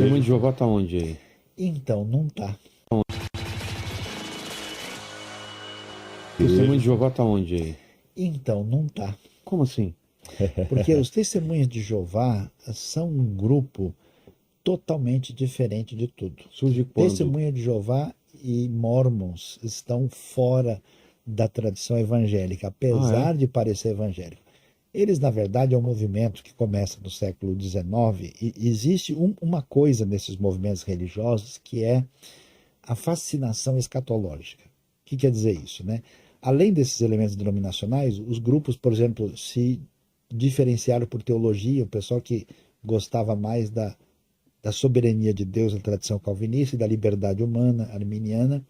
Testemunho de Jeová tá onde aí? Então, não tá. Testemunho de Jeová tá onde aí? Então, não tá. Como assim? Porque os testemunhas de Jeová são um grupo totalmente diferente de tudo. Surge quando? Testemunha de Jeová e Mormons estão fora da tradição evangélica, Ah, é? apesar de parecer evangélico. Eles, na verdade, é um movimento que começa no século XIX e existe uma coisa nesses movimentos religiosos que é a fascinação escatológica. O que quer dizer isso, né? Além desses elementos denominacionais, os grupos, por exemplo, se diferenciaram por teologia, o pessoal que gostava mais da soberania de Deus na tradição calvinista e da liberdade humana arminiana.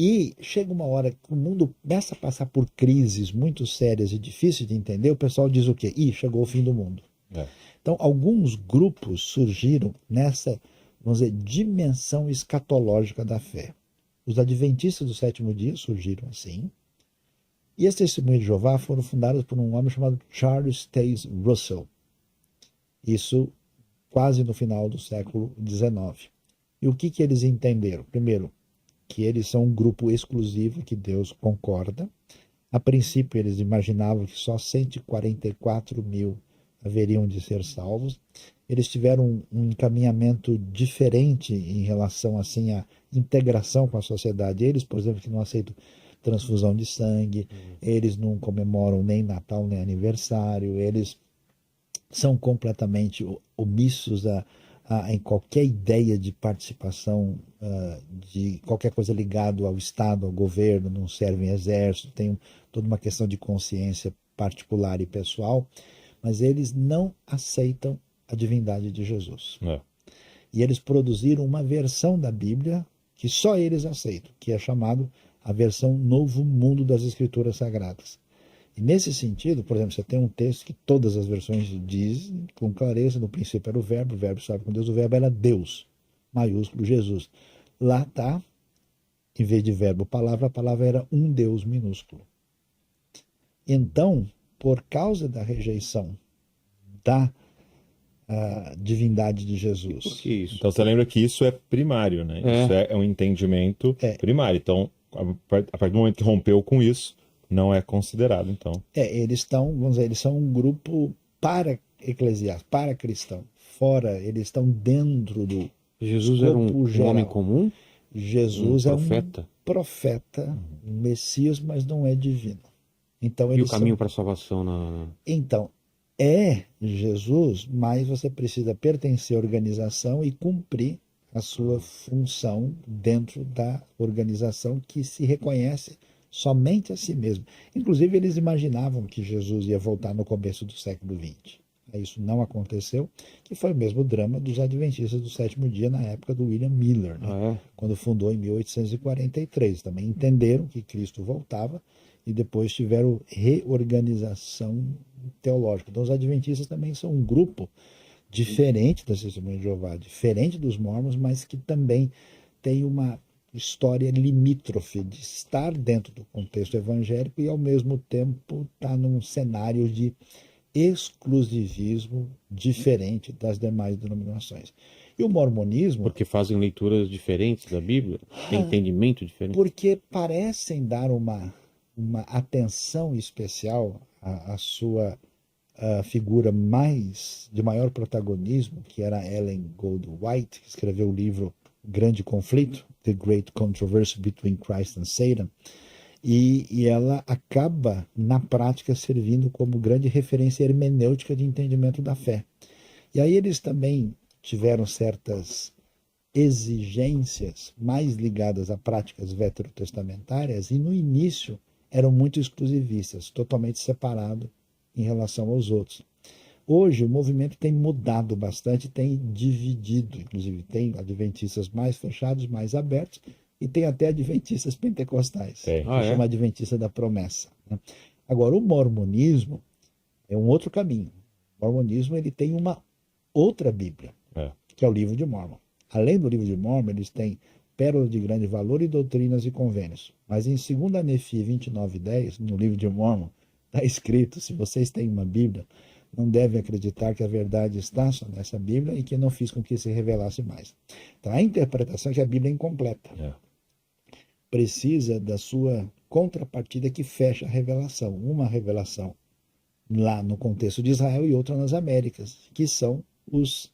E chega uma hora que o mundo começa a passar por crises muito sérias e difíceis de entender, o pessoal diz o quê? Ih, chegou o fim do mundo. É. Então, alguns grupos surgiram nessa, vamos dizer, dimensão escatológica da fé. Os adventistas do sétimo dia surgiram assim. E as testemunhas de Jeová foram fundadas por um homem chamado Charles Taze Russell. Isso quase no final do século XIX. E o que eles entenderam? Primeiro, que eles são um grupo exclusivo, que Deus concorda. A princípio, eles imaginavam que só 144 mil haveriam de ser salvos. Eles tiveram um encaminhamento diferente em relação assim à integração com a sociedade. Eles, por exemplo, que não aceitam transfusão de sangue, eles não comemoram nem Natal nem aniversário, eles são completamente omissos em qualquer ideia de participação de qualquer coisa ligado ao Estado, ao governo, não servem exército, tem toda uma questão de consciência particular e pessoal, mas eles não aceitam a divindade de Jesus. É. E eles produziram uma versão da Bíblia que só eles aceitam, que é chamado a versão Novo Mundo das Escrituras Sagradas. E nesse sentido, por exemplo, você tem um texto que todas as versões dizem com clareza, no princípio era o verbo estava com Deus, o verbo era Deus, maiúsculo, Jesus. Lá está, em vez de verbo palavra, a palavra era um Deus minúsculo. Então, por causa da rejeição da divindade de Jesus. Por que isso? Então você lembra que isso é primário, né? É. Isso é um entendimento primário. Então, a partir do momento que rompeu com isso, não é considerado, então. Eles estão, vamos dizer, eles são um grupo para eclesiástico, para cristão. Fora, eles estão dentro do Jesus era um geral. homem comum? Jesus Um profeta? É um profeta, um Messias, mas não é divino. Então, E o caminho para a salvação Então, é Jesus, mas você precisa pertencer à organização e cumprir a sua função dentro da organização que se reconhece somente a si mesmo. Inclusive, eles imaginavam que Jesus ia voltar no começo do século XX. Isso não aconteceu, que foi o mesmo drama dos adventistas do sétimo dia na época do William Miller, né? Quando fundou em 1843. Também entenderam que Cristo voltava e depois tiveram reorganização teológica. Então, os adventistas também são um grupo diferente das Testemunhas de Jeová, diferente dos mormons, mas que também tem uma história limítrofe de estar dentro do contexto evangélico e, ao mesmo tempo, estar num cenário de exclusivismo diferente das demais denominações. E o mormonismo... Porque fazem leituras diferentes da Bíblia? Tem entendimento diferente? Porque parecem dar uma atenção especial à sua figura de maior protagonismo, que era Ellen Goldwhite, que escreveu o livro Grande Conflito, The Great Controversy Between Christ and Satan, e ela acaba, na prática, servindo como grande referência hermenêutica de entendimento da fé. E aí eles também tiveram certas exigências mais ligadas a práticas veterotestamentárias e no início eram muito exclusivistas, totalmente separado em relação aos outros. Hoje o movimento tem mudado bastante, tem dividido, inclusive tem adventistas mais fechados, mais abertos e tem até adventistas pentecostais, que chama adventista da promessa, né? Agora o mormonismo é um outro caminho. O mormonismo ele tem uma outra Bíblia, que é o livro de Mórmon. Além do livro de Mórmon, eles têm pérolas de grande valor e doutrinas e convênios. Mas em 2 Nefi 29:10, no livro de Mórmon, está escrito, se vocês têm uma Bíblia, não deve acreditar que a verdade está só nessa Bíblia e que não fiz com que se revelasse mais. Então, a interpretação é que a Bíblia é incompleta. Precisa da sua contrapartida que fecha a revelação. Uma revelação lá no contexto de Israel e outra nas Américas, que são os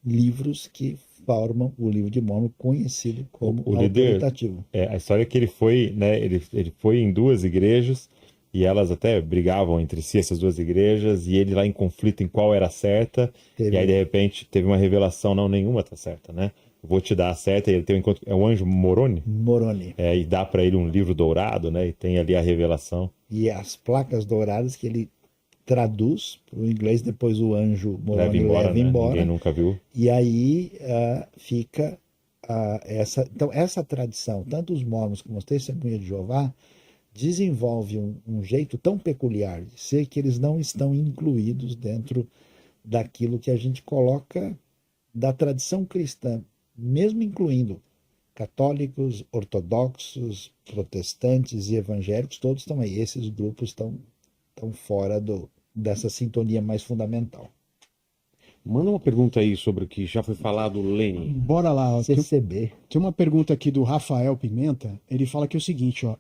livros que formam o livro de Mórmon, conhecido como o líder, autoritativo. A história é que ele foi, né, ele foi em duas igrejas e elas até brigavam entre si, essas duas igrejas, e ele lá em conflito em qual era a certa, e aí de repente teve uma revelação, não, nenhuma tá certa, né? Eu vou te dar a certa, e ele tem um encontro, é o anjo Moroni? Moroni. E dá para ele um livro dourado, né? E tem ali a revelação. E as placas douradas que ele traduz para o inglês, depois o anjo Moroni leva embora. Ninguém nunca viu. E aí fica então essa tradição, tanto os mormons como os testemunhas de Jeová, desenvolve um jeito tão peculiar de ser que eles não estão incluídos dentro daquilo que a gente coloca da tradição cristã, mesmo incluindo católicos, ortodoxos, protestantes e evangélicos, todos estão aí. Esses grupos estão fora dessa sintonia mais fundamental. Manda uma pergunta aí sobre o que já foi falado, Lênin. Bora lá. CCB. Tem uma pergunta aqui do Rafael Pimenta. Ele fala que é o seguinte, ó,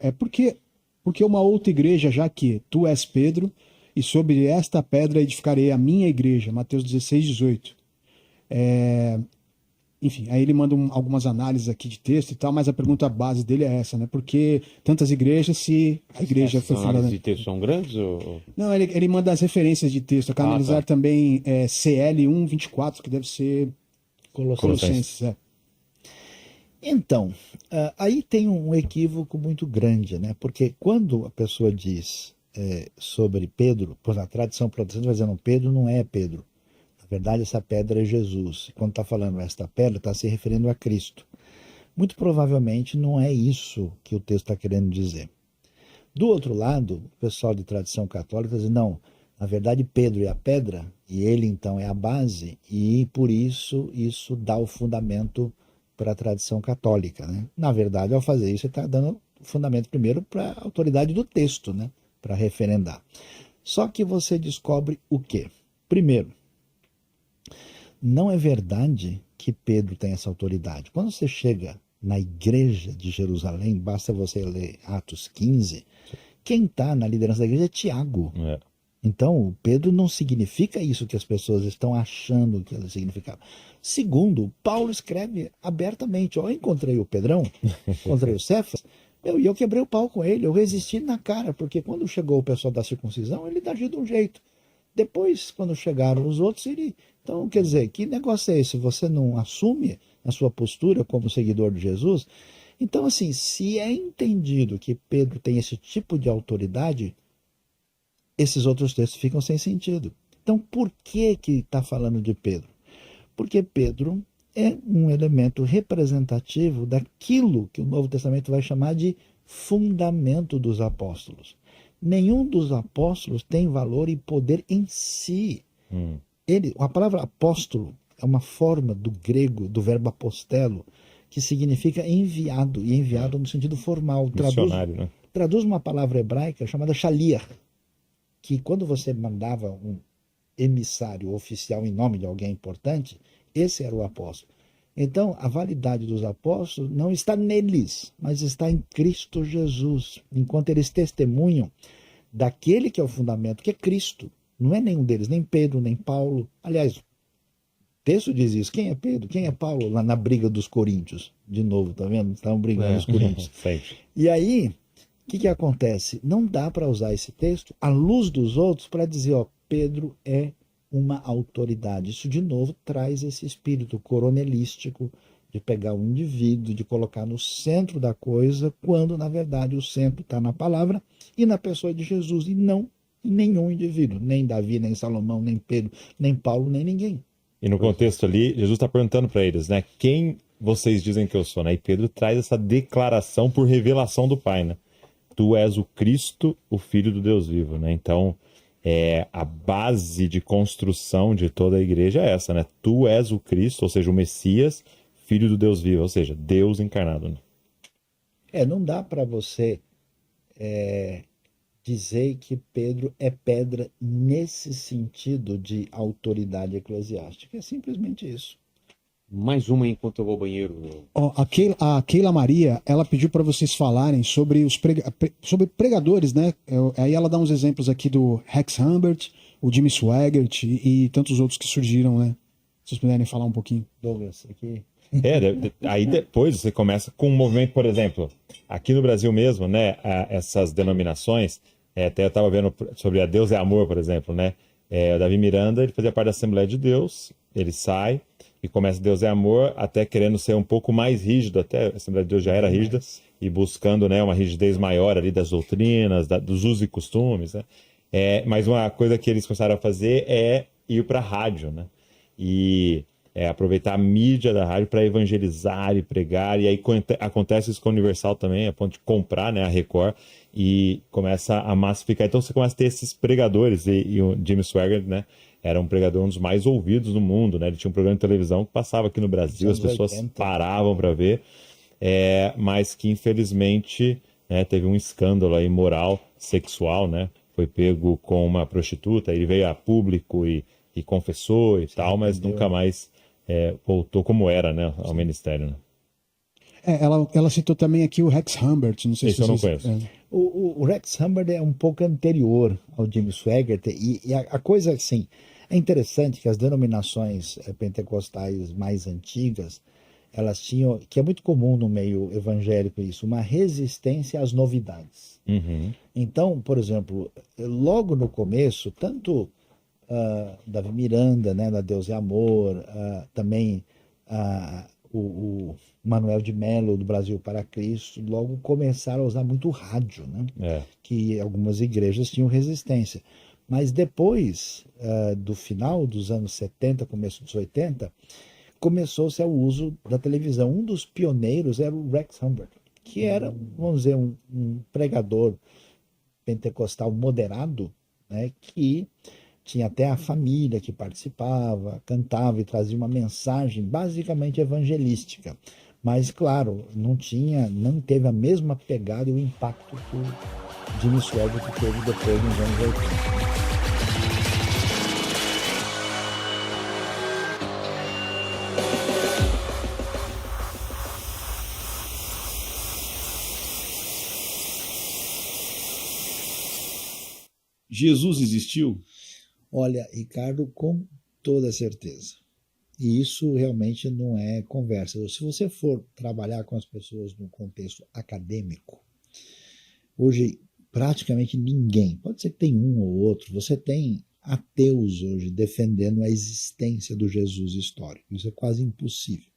porque uma outra igreja, já que tu és Pedro, e sobre esta pedra edificarei a minha igreja, Mateus 16, 18. Enfim, aí ele manda algumas análises aqui de texto e tal, mas a pergunta base dele é essa, né? Por que tantas igrejas se a igreja foi fundada... As de texto são grandes? Ou... Não, ele manda as referências de texto. Eu quero analisar também CL 1:24, que deve ser Colossenses. Então, aí tem um equívoco muito grande, né? Porque quando a pessoa diz sobre Pedro, por a tradição protestante vai dizendo, Pedro não é Pedro. Na verdade, essa pedra é Jesus. Quando está falando esta pedra, está se referindo a Cristo. Muito provavelmente não é isso que o texto está querendo dizer. Do outro lado, o pessoal de tradição católica diz, não, na verdade Pedro é a pedra, e ele então é a base, e por isso dá o fundamento para a tradição católica, né? Na verdade, ao fazer isso, você está dando o fundamento primeiro para a autoridade do texto, né? Para referendar. Só que você descobre o quê? Primeiro, não é verdade que Pedro tem essa autoridade. Quando você chega na igreja de Jerusalém, basta você ler Atos 15, quem está na liderança da igreja é Tiago. Então, Pedro não significa isso que as pessoas estão achando que ele significava. Segundo, Paulo escreve abertamente, eu encontrei o Pedrão, encontrei o Cefas, e eu quebrei o pau com ele, eu resisti na cara, porque quando chegou o pessoal da circuncisão, ele agiu de um jeito. Depois, quando chegaram os outros, ele... Então, quer dizer, que negócio é esse? Você não assume a sua postura como seguidor de Jesus? Então, assim, se é entendido que Pedro tem esse tipo de autoridade, esses outros textos ficam sem sentido. Então, por que está falando de Pedro? Porque Pedro é um elemento representativo daquilo que o Novo Testamento vai chamar de fundamento dos apóstolos. Nenhum dos apóstolos tem valor e poder em si. A palavra apóstolo é uma forma do grego, do verbo apostelo, que significa enviado, e enviado no sentido formal. Traduz uma palavra hebraica chamada shaliach, que quando você mandava um emissário oficial em nome de alguém importante, esse era o apóstolo. Então, a validade dos apóstolos não está neles, mas está em Cristo Jesus, enquanto eles testemunham daquele que é o fundamento, que é Cristo. Não é nenhum deles, nem Pedro, nem Paulo. Aliás, o texto diz isso. Quem é Pedro? Quem é Paulo? Lá na briga dos coríntios. De novo, tá vendo? Estavam brigando os coríntios. E aí, o que acontece? Não dá para usar esse texto à luz dos outros para dizer, ó, Pedro é uma autoridade. Isso, de novo, traz esse espírito coronelístico de pegar um indivíduo, de colocar no centro da coisa, quando, na verdade, o centro está na palavra e na pessoa de Jesus, e não em nenhum indivíduo, nem Davi, nem Salomão, nem Pedro, nem Paulo, nem ninguém. E no contexto ali, Jesus está perguntando para eles, né? Quem vocês dizem que eu sou, né? E Pedro traz essa declaração por revelação do Pai, né? Tu és o Cristo, o Filho do Deus vivo, né? Então, a base de construção de toda a igreja é essa, né? Tu és o Cristo, ou seja, o Messias, Filho do Deus vivo, ou seja, Deus encarnado, né? Não dá para você dizer que Pedro é pedra nesse sentido de autoridade eclesiástica. É simplesmente isso. Mais uma enquanto eu vou ao banheiro. Ó, a Keila Maria, ela pediu para vocês falarem sobre sobre pregadores, né? Aí ela dá uns exemplos aqui do Rex Humbert, o Jimmy Swaggart e tantos outros que surgiram, né? Se vocês puderem falar um pouquinho. Douglas, aqui. Aí depois você começa com um movimento, por exemplo, aqui no Brasil mesmo, né? Essas denominações, até eu estava vendo sobre a Deus é Amor, por exemplo, né? O Davi Miranda, ele fazia parte da Assembleia de Deus, ele sai e começa Deus é Amor, até querendo ser um pouco mais rígido, até a Assembleia de Deus já era rígida, e buscando, né, uma rigidez maior ali das doutrinas, dos usos e costumes, né? Mas uma coisa que eles começaram a fazer é ir para a rádio, né? E aproveitar a mídia da rádio para evangelizar e pregar, e aí acontece isso com a Universal também, a ponto de comprar, né, a Record, e começa a massificar. Então você começa a ter esses pregadores, e o Jimmy Swaggart, né, era um pregador, um dos mais ouvidos do mundo, né? Ele tinha um programa de televisão que passava aqui no Brasil, as pessoas 80. paravam para ver, mas que infelizmente, né, teve um escândalo aí moral, sexual, né? Foi pego com uma prostituta, ele veio a público e confessou e tal, mas nunca mais voltou como era, né, ao ministério, né? Ela citou também aqui o Rex Humbert, não sei Esse se eu não vocês... conheço. O Rex Humbert é um pouco anterior ao Jimmy Swaggart, e a coisa assim, é interessante que as denominações pentecostais mais antigas, elas tinham, que é muito comum no meio evangélico isso, uma resistência às novidades. Uhum. Então, por exemplo, logo no começo, tanto Davi Miranda, né, da Deus é Amor, também o Manuel de Mello, do Brasil para Cristo, logo começaram a usar muito rádio, né? Que algumas igrejas tinham resistência. Mas depois do final dos anos 70, começo dos 80, começou-se o uso da televisão. Um dos pioneiros era o Rex Humbert, que era, vamos dizer, um pregador pentecostal moderado, né, que tinha até a família que participava, cantava e trazia uma mensagem basicamente evangelística. Mas, claro, não teve a mesma pegada e o impacto que o Jimmy Swaggart teve depois nos anos 80. Jesus existiu? Olha, Ricardo, com toda certeza. E isso realmente não é conversa. Se você for trabalhar com as pessoas no contexto acadêmico, hoje praticamente ninguém, pode ser que tem um ou outro, você tem ateus hoje defendendo a existência do Jesus histórico. Isso é quase impossível.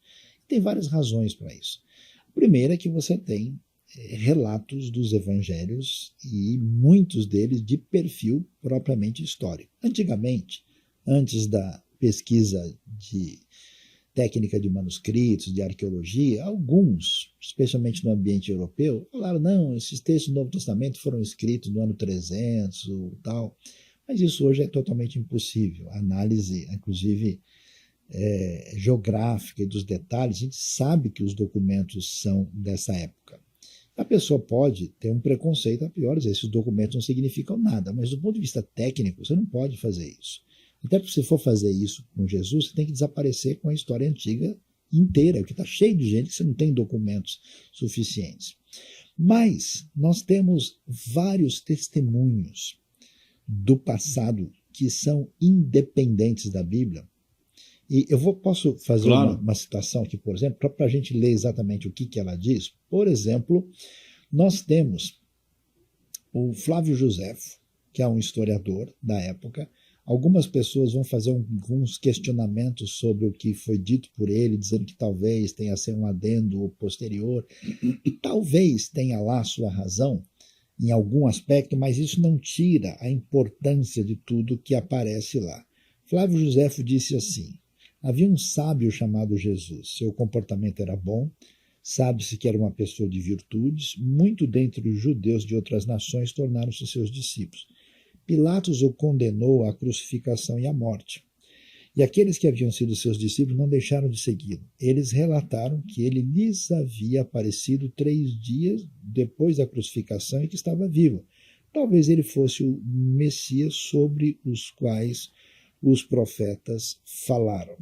Tem várias razões para isso. A primeira é que você tem relatos dos evangelhos e muitos deles de perfil propriamente histórico. Antigamente, antes da pesquisa de técnica de manuscritos, de arqueologia, alguns, especialmente no ambiente europeu, falaram, não, esses textos do Novo Testamento foram escritos no ano 300 ou tal, mas isso hoje é totalmente impossível. A análise, inclusive, geográfica e dos detalhes, a gente sabe que os documentos são dessa época. A pessoa pode ter um preconceito a pior, esses documentos não significam nada, mas do ponto de vista técnico, você não pode fazer isso. Até porque se for fazer isso com Jesus, você tem que desaparecer com a história antiga inteira, porque está cheio de gente que você não tem documentos suficientes. Mas nós temos vários testemunhos do passado que são independentes da Bíblia. E posso fazer uma citação aqui, por exemplo, para a gente ler exatamente o que ela diz. Por exemplo, nós temos o Flávio Josefo, que é um historiador da época. Algumas pessoas vão fazer alguns questionamentos sobre o que foi dito por ele, dizendo que talvez tenha sido um adendo posterior. E talvez tenha lá sua razão em algum aspecto, mas isso não tira a importância de tudo que aparece lá. Flávio Josefo disse assim: havia um sábio chamado Jesus. Seu comportamento era bom, sabe-se que era uma pessoa de virtudes. Muito dentre os judeus de outras nações tornaram-se seus discípulos. Pilatos o condenou à crucificação e à morte. E aqueles que haviam sido seus discípulos não deixaram de segui-lo. Eles relataram que ele lhes havia aparecido 3 dias depois da crucificação e que estava vivo. talvez ele fosse o Messias sobre os quais os profetas falaram.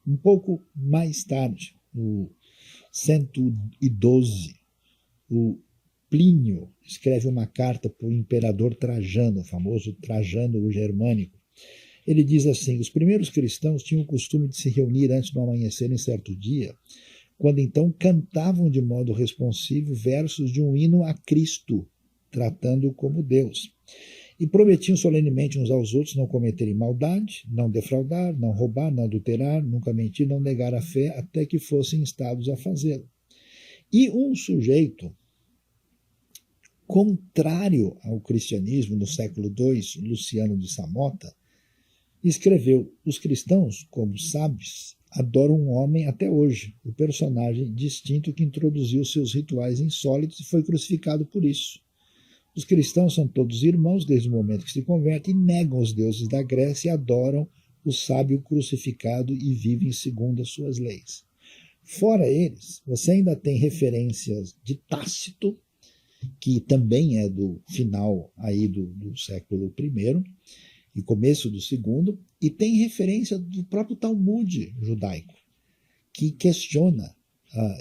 Um pouco mais tarde, no 112, o Plínio escreve uma carta para o imperador Trajano, o famoso Trajano o Germânico. Ele diz assim: os primeiros cristãos tinham o costume de se reunir antes do amanhecer em certo dia, quando então cantavam de modo responsivo versos de um hino a Cristo, tratando-o como Deus. E prometiam solenemente uns aos outros não cometerem maldade, não defraudar, não roubar, não adulterar, nunca mentir, não negar a fé, até que fossem instados a fazê-lo. E um sujeito contrário ao cristianismo no século II, Luciano de Samota, escreveu: os cristãos, como sabes, adoram um homem até hoje, o personagem distinto que introduziu seus rituais insólitos e foi crucificado por isso. Os cristãos são todos irmãos desde o momento que se convertem e negam os deuses da Grécia e adoram o sábio crucificado e vivem segundo as suas leis. Fora eles, você ainda tem referências de Tácito, que também é do final aí do século I e começo do segundo, e tem referência do próprio Talmud judaico, que questiona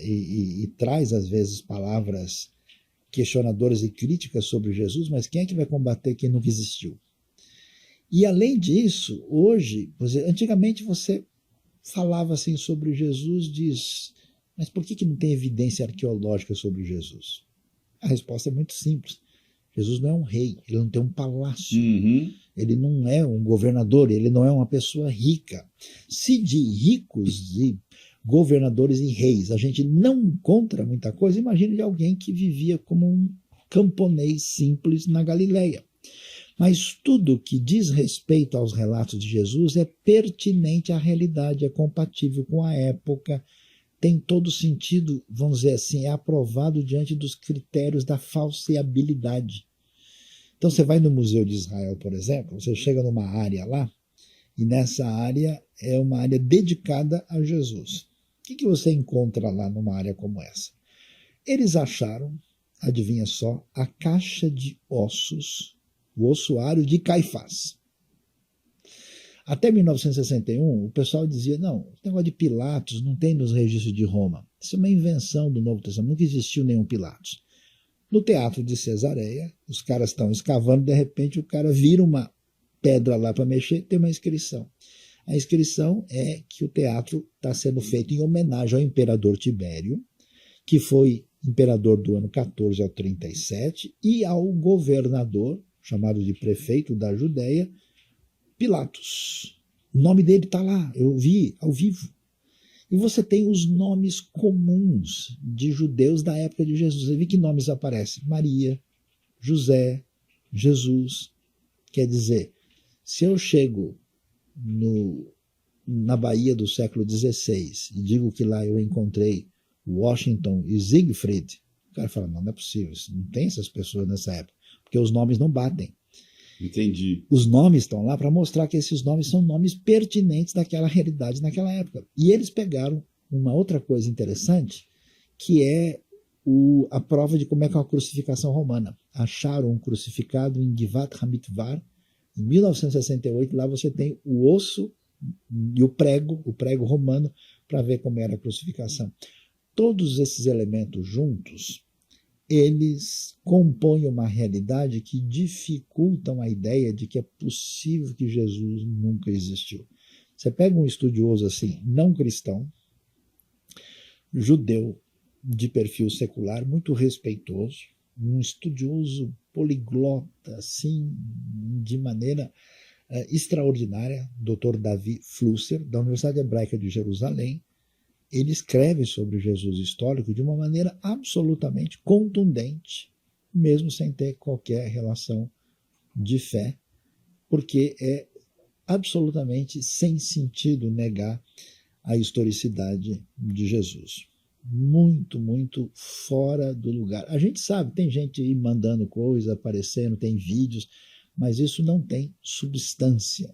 e traz às vezes palavras questionadoras e críticas sobre Jesus, mas quem é que vai combater quem nunca existiu? E além disso, hoje, antigamente você falava assim sobre Jesus, diz, mas por que não tem evidência arqueológica sobre Jesus? A resposta é muito simples. Jesus não é um rei, ele não tem um palácio, ele não é um governador, ele não é uma pessoa rica. Se de ricos e governadores e reis a gente não encontra muita coisa, imagine de alguém que vivia como um camponês simples na Galileia. Mas tudo que diz respeito aos relatos de Jesus é pertinente à realidade, é compatível com a época, tem todo sentido, vamos dizer assim, é aprovado diante dos critérios da falseabilidade. Então você vai no Museu de Israel, por exemplo, você chega numa área lá, e nessa área é uma área dedicada a Jesus. O que você encontra lá numa área como essa? Eles acharam, adivinha só, a caixa de ossos, o ossuário de Caifás. Até 1961, o pessoal dizia, não, o negócio de Pilatos não tem nos registros de Roma. Isso é uma invenção do Novo Testamento, nunca existiu nenhum Pilatos. No teatro de Cesareia, os caras estão escavando, de repente o cara vira uma pedra lá para mexer, tem uma inscrição. A inscrição é que o teatro está sendo feito em homenagem ao imperador Tibério, que foi imperador do ano 14 ao 37, e ao governador, chamado de prefeito da Judéia, Pilatos. O nome dele está lá, eu vi ao vivo. E você tem os nomes comuns de judeus da época de Jesus. Você vê que nomes aparecem? Maria, José, Jesus. Quer dizer, se eu chego na Bahia do século XVI e digo que lá eu encontrei Washington e Siegfried, o cara fala, não é possível, não tem essas pessoas nessa época, porque os nomes não batem. Entendi. Os nomes estão lá para mostrar que esses nomes são nomes pertinentes daquela realidade naquela época. E eles pegaram uma outra coisa interessante, que é a prova de como é que é uma crucificação romana. Acharam um crucificado em Givat Hamitvar, em 1968, lá você tem o osso e o prego romano, para ver como era a crucificação. Todos esses elementos juntos, eles compõem uma realidade que dificultam a ideia de que é possível que Jesus nunca existiu. Você pega um estudioso assim, não cristão, judeu, de perfil secular, muito respeitoso, um estudioso poliglota, assim, de maneira extraordinária, Dr. Davi Flusser, da Universidade Hebraica de Jerusalém. Ele escreve sobre Jesus histórico de uma maneira absolutamente contundente, mesmo sem ter qualquer relação de fé, porque é absolutamente sem sentido negar a historicidade de Jesus. Muito, muito fora do lugar. A gente sabe, tem gente aí mandando coisa, aparecendo, tem vídeos, mas isso não tem substância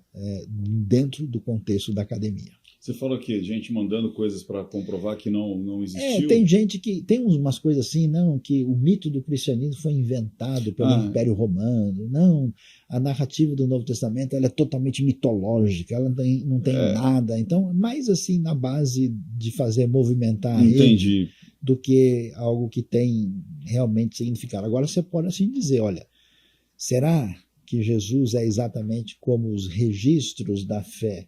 dentro do contexto da academia. Você falou que gente mandando coisas para comprovar que não existiu. Tem gente que tem umas coisas assim, não, que o mito do cristianismo foi inventado pelo Império Romano. Não, a narrativa do Novo Testamento ela é totalmente mitológica, ela não tem nada. Então, mais assim na base de fazer movimentar ele do que algo que tem realmente significado. Agora você pode assim dizer, olha, será que Jesus é exatamente como os registros da fé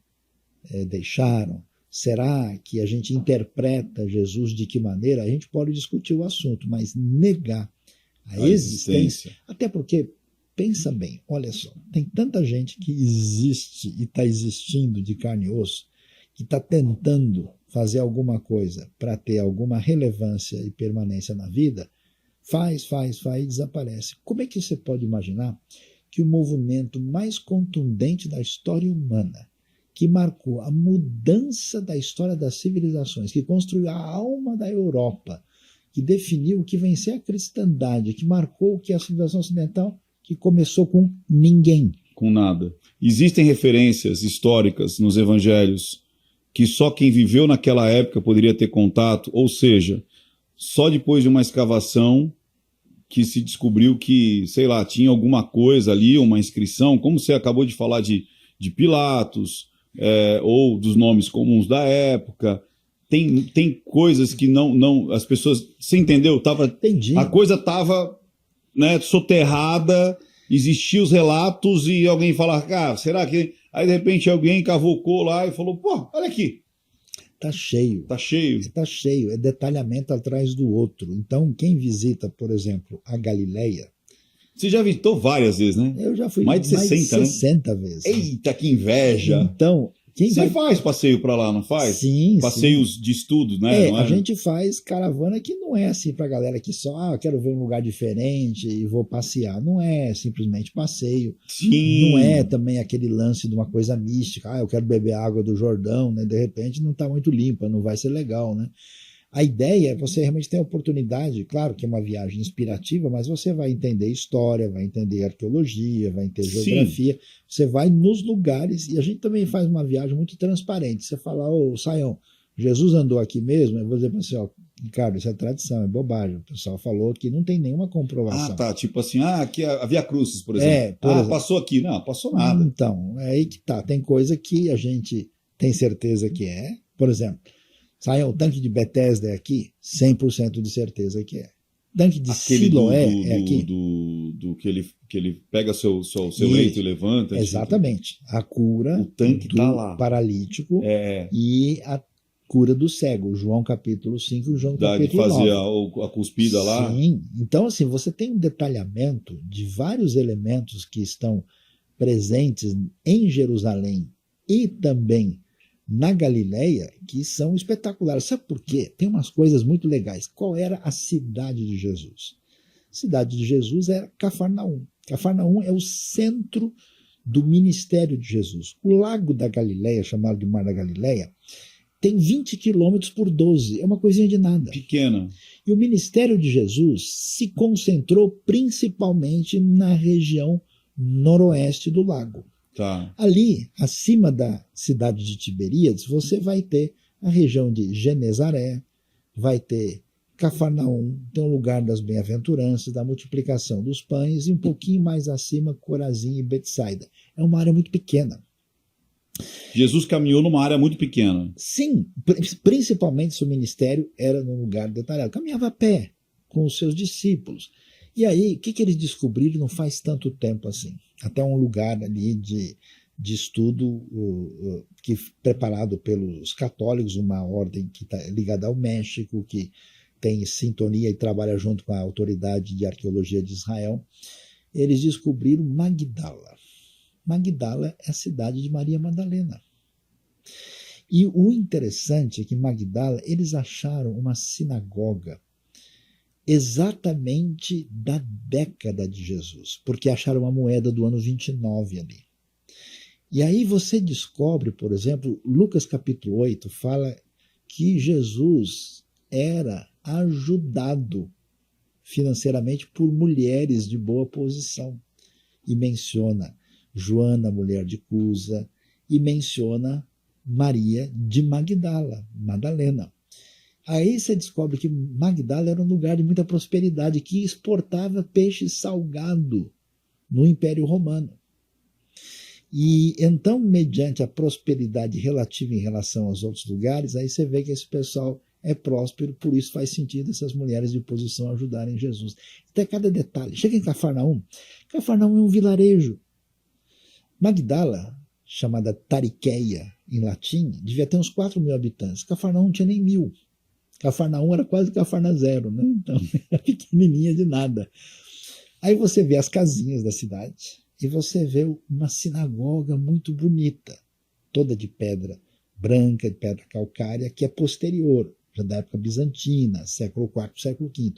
deixaram? Será que a gente interpreta Jesus de que maneira? A gente pode discutir o assunto, mas negar a existência. Até porque, pensa bem, olha só, tem tanta gente que existe e está existindo de carne e osso, que está tentando fazer alguma coisa para ter alguma relevância e permanência na vida, faz e desaparece. Como é que você pode imaginar que o movimento mais contundente da história humana, que marcou a mudança da história das civilizações, que construiu a alma da Europa, que definiu o que vem ser a cristandade, que marcou o que é a civilização ocidental, que começou com ninguém. Com nada. Existem referências históricas nos evangelhos que só quem viveu naquela época poderia ter contato, ou seja, só depois de uma escavação que se descobriu que, sei lá, tinha alguma coisa ali, uma inscrição, como você acabou de falar de Pilatos, ou dos nomes comuns da época. Tem coisas que não as pessoas, você entendeu? Entendi. A coisa estava, né, soterrada, existiam os relatos e alguém falava, será que... Aí de repente alguém cavocou lá e falou, pô, olha aqui. Tá cheio. Tá cheio. Está cheio, é detalhamento atrás do outro. Então, quem visita, por exemplo, a Galileia... Você já visitou várias vezes, né? Eu já fui mais de 60 vezes. Eita, que inveja! Então, você faz passeio para lá, não faz? Sim, Passeios de estudos, né? A gente faz caravana que não é assim para galera que só, quero ver um lugar diferente e vou passear. Não é simplesmente passeio. Sim. Não é também aquele lance de uma coisa mística. Eu quero beber água do Jordão, né? De repente não está muito limpa, não vai ser legal, né? A ideia é você realmente ter a oportunidade, claro que é uma viagem inspirativa, mas você vai entender história, vai entender arqueologia, vai entender geografia, você vai nos lugares, e a gente também faz uma viagem muito transparente. Você fala, Saião, Jesus andou aqui mesmo? Eu vou dizer para você, Ricardo, isso é tradição, é bobagem. O pessoal falou que não tem nenhuma comprovação. Tá, tipo assim, aqui a Via Crucis, por exemplo. Exemplo. Passou aqui. Não, passou nada. Então, é aí que tá. Tem coisa que a gente tem certeza que por exemplo, o tanque de Bethesda é aqui? 100% de certeza que é. O tanque de Siloé é aqui? Do que ele pega seu leito e levanta. Exatamente. A cura o tanque do tá lá. Paralítico e a cura do cego. João capítulo 5 e João capítulo 9. De fazer a cuspida lá. Sim. Então, assim, você tem um detalhamento de vários elementos que estão presentes em Jerusalém e também na Galileia, que são espetaculares. Sabe por quê? Tem umas coisas muito legais. Qual era a cidade de Jesus? A cidade de Jesus era Cafarnaum. Cafarnaum é o centro do ministério de Jesus. O lago da Galileia, chamado de Mar da Galileia, tem 20 quilômetros por 12. É uma coisinha de nada. Pequena. E o ministério de Jesus se concentrou principalmente na região noroeste do lago. Tá. Ali, acima da cidade de Tiberíades, você vai ter a região de Genezaré, vai ter Cafarnaum, tem o lugar das bem-aventuranças, da multiplicação dos pães, e um pouquinho mais acima, Corazim e Betsaida. É uma área muito pequena. Jesus caminhou numa área muito pequena. Sim, principalmente seu ministério era num lugar detalhado. Caminhava a pé com os seus discípulos. E aí, o que eles descobriram não faz tanto tempo assim? Até um lugar ali de estudo preparado pelos católicos, uma ordem que está ligada ao México, que tem sintonia e trabalha junto com a autoridade de arqueologia de Israel. Eles descobriram Magdala. Magdala é a cidade de Maria Madalena. E o interessante é que em Magdala eles acharam uma sinagoga exatamente da década de Jesus, porque acharam uma moeda do ano 29 ali. E aí você descobre, por exemplo, Lucas capítulo 8 fala que Jesus era ajudado financeiramente por mulheres de boa posição. E menciona Joana, mulher de Cusa, e menciona Maria de Magdala, Madalena. Aí você descobre que Magdala era um lugar de muita prosperidade, que exportava peixe salgado no Império Romano. E então, mediante a prosperidade relativa em relação aos outros lugares, aí você vê que esse pessoal é próspero, por isso faz sentido essas mulheres de posição ajudarem Jesus. Até cada detalhe. Chega em Cafarnaum. Cafarnaum é um vilarejo. Magdala, chamada Tariqueia em latim, devia ter uns 4.000 habitantes. Cafarnaum não tinha nem 1.000. Cafarnaum era quase Cafarnazero, né? Então, era pequenininha de nada. Aí você vê as casinhas da cidade e você vê uma sinagoga muito bonita, toda de pedra branca, de pedra calcária, que é posterior, já da época bizantina, século IV, século V.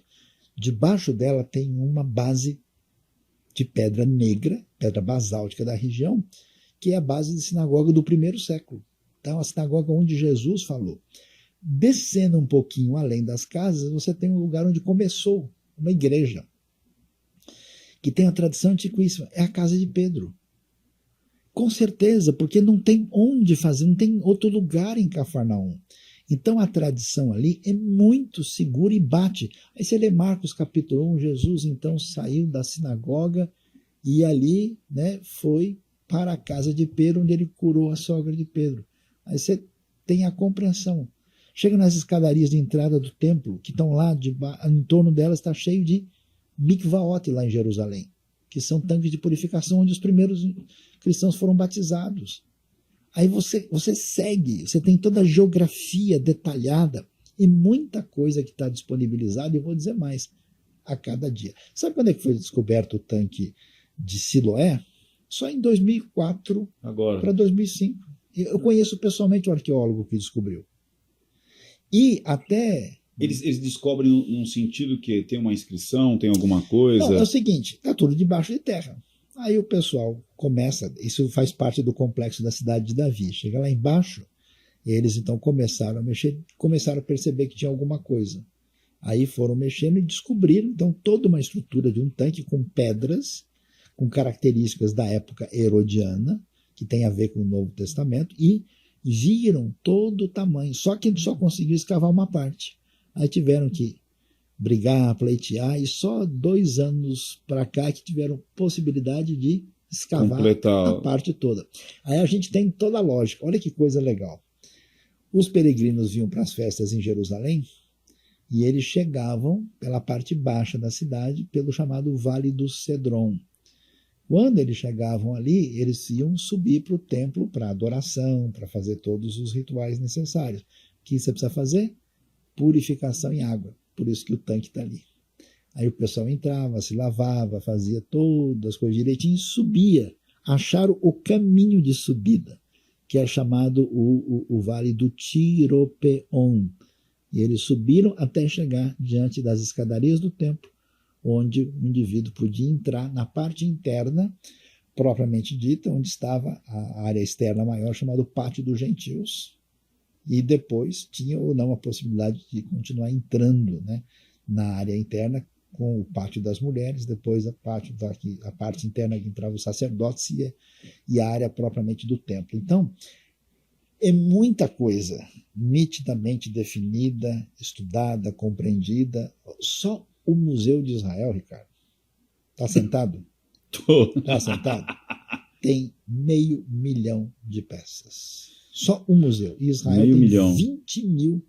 Debaixo dela tem uma base de pedra negra, pedra basáltica da região, que é a base de sinagoga do primeiro século. Então, a sinagoga onde Jesus falou. Descendo um pouquinho além das casas, você tem um lugar onde começou uma igreja, que tem a tradição antiquíssima, é a casa de Pedro. Com certeza, porque não tem onde fazer, não tem outro lugar em Cafarnaum. Então a tradição ali é muito segura e bate. Aí você lê Marcos capítulo 1, Jesus então saiu da sinagoga e ali, né, foi para a casa de Pedro, onde ele curou a sogra de Pedro. Aí você tem a compreensão. Chega nas escadarias de entrada do templo, que estão lá, em torno delas está cheio de mikvaot lá em Jerusalém, que são tanques de purificação onde os primeiros cristãos foram batizados. Aí você segue, você tem toda a geografia detalhada e muita coisa que está disponibilizada, e eu vou dizer mais, a cada dia. Sabe quando é que foi descoberto o tanque de Siloé? Só em 2004 para 2005. Eu conheço pessoalmente o arqueólogo que descobriu. E até... Eles descobrem num sentido que tem uma inscrição, tem alguma coisa? Não, é o seguinte, está tudo debaixo de terra. Aí o pessoal começa, isso faz parte do complexo da cidade de Davi. Chega lá embaixo, eles então começaram a mexer, começaram a perceber que tinha alguma coisa. Aí foram mexendo e descobriram então toda uma estrutura de um tanque com pedras, com características da época herodiana, que tem a ver com o Novo Testamento, e viram todo o tamanho. Só que só conseguiu escavar uma parte. Aí tiveram que brigar, pleitear, e só 2 anos para cá que tiveram possibilidade de escavar completar a parte toda. Aí a gente tem toda a lógica. Olha que coisa legal. Os peregrinos vinham para as festas em Jerusalém e eles chegavam pela parte baixa da cidade, pelo chamado Vale do Cedron. Quando eles chegavam ali, eles iam subir para o templo para adoração, para fazer todos os rituais necessários. O que você precisa fazer? Purificação em água. Por isso que o tanque está ali. Aí o pessoal entrava, se lavava, fazia todas as coisas direitinho e subia. Acharam o caminho de subida, que é chamado o Vale do Tiropeon. E eles subiram até chegar diante das escadarias do templo, onde o indivíduo podia entrar na parte interna, propriamente dita, onde estava a área externa maior, chamada Pátio dos Gentios, e depois tinha ou não a possibilidade de continuar entrando, né, na área interna com o Pátio das Mulheres, depois a parte interna que entrava os sacerdotes e a área propriamente do templo. Então, é muita coisa nitidamente definida, estudada, compreendida. Só o Museu de Israel, Ricardo, está sentado? Está sentado? Tem 500 mil de peças. Só o museu. E Israel tem 20 mil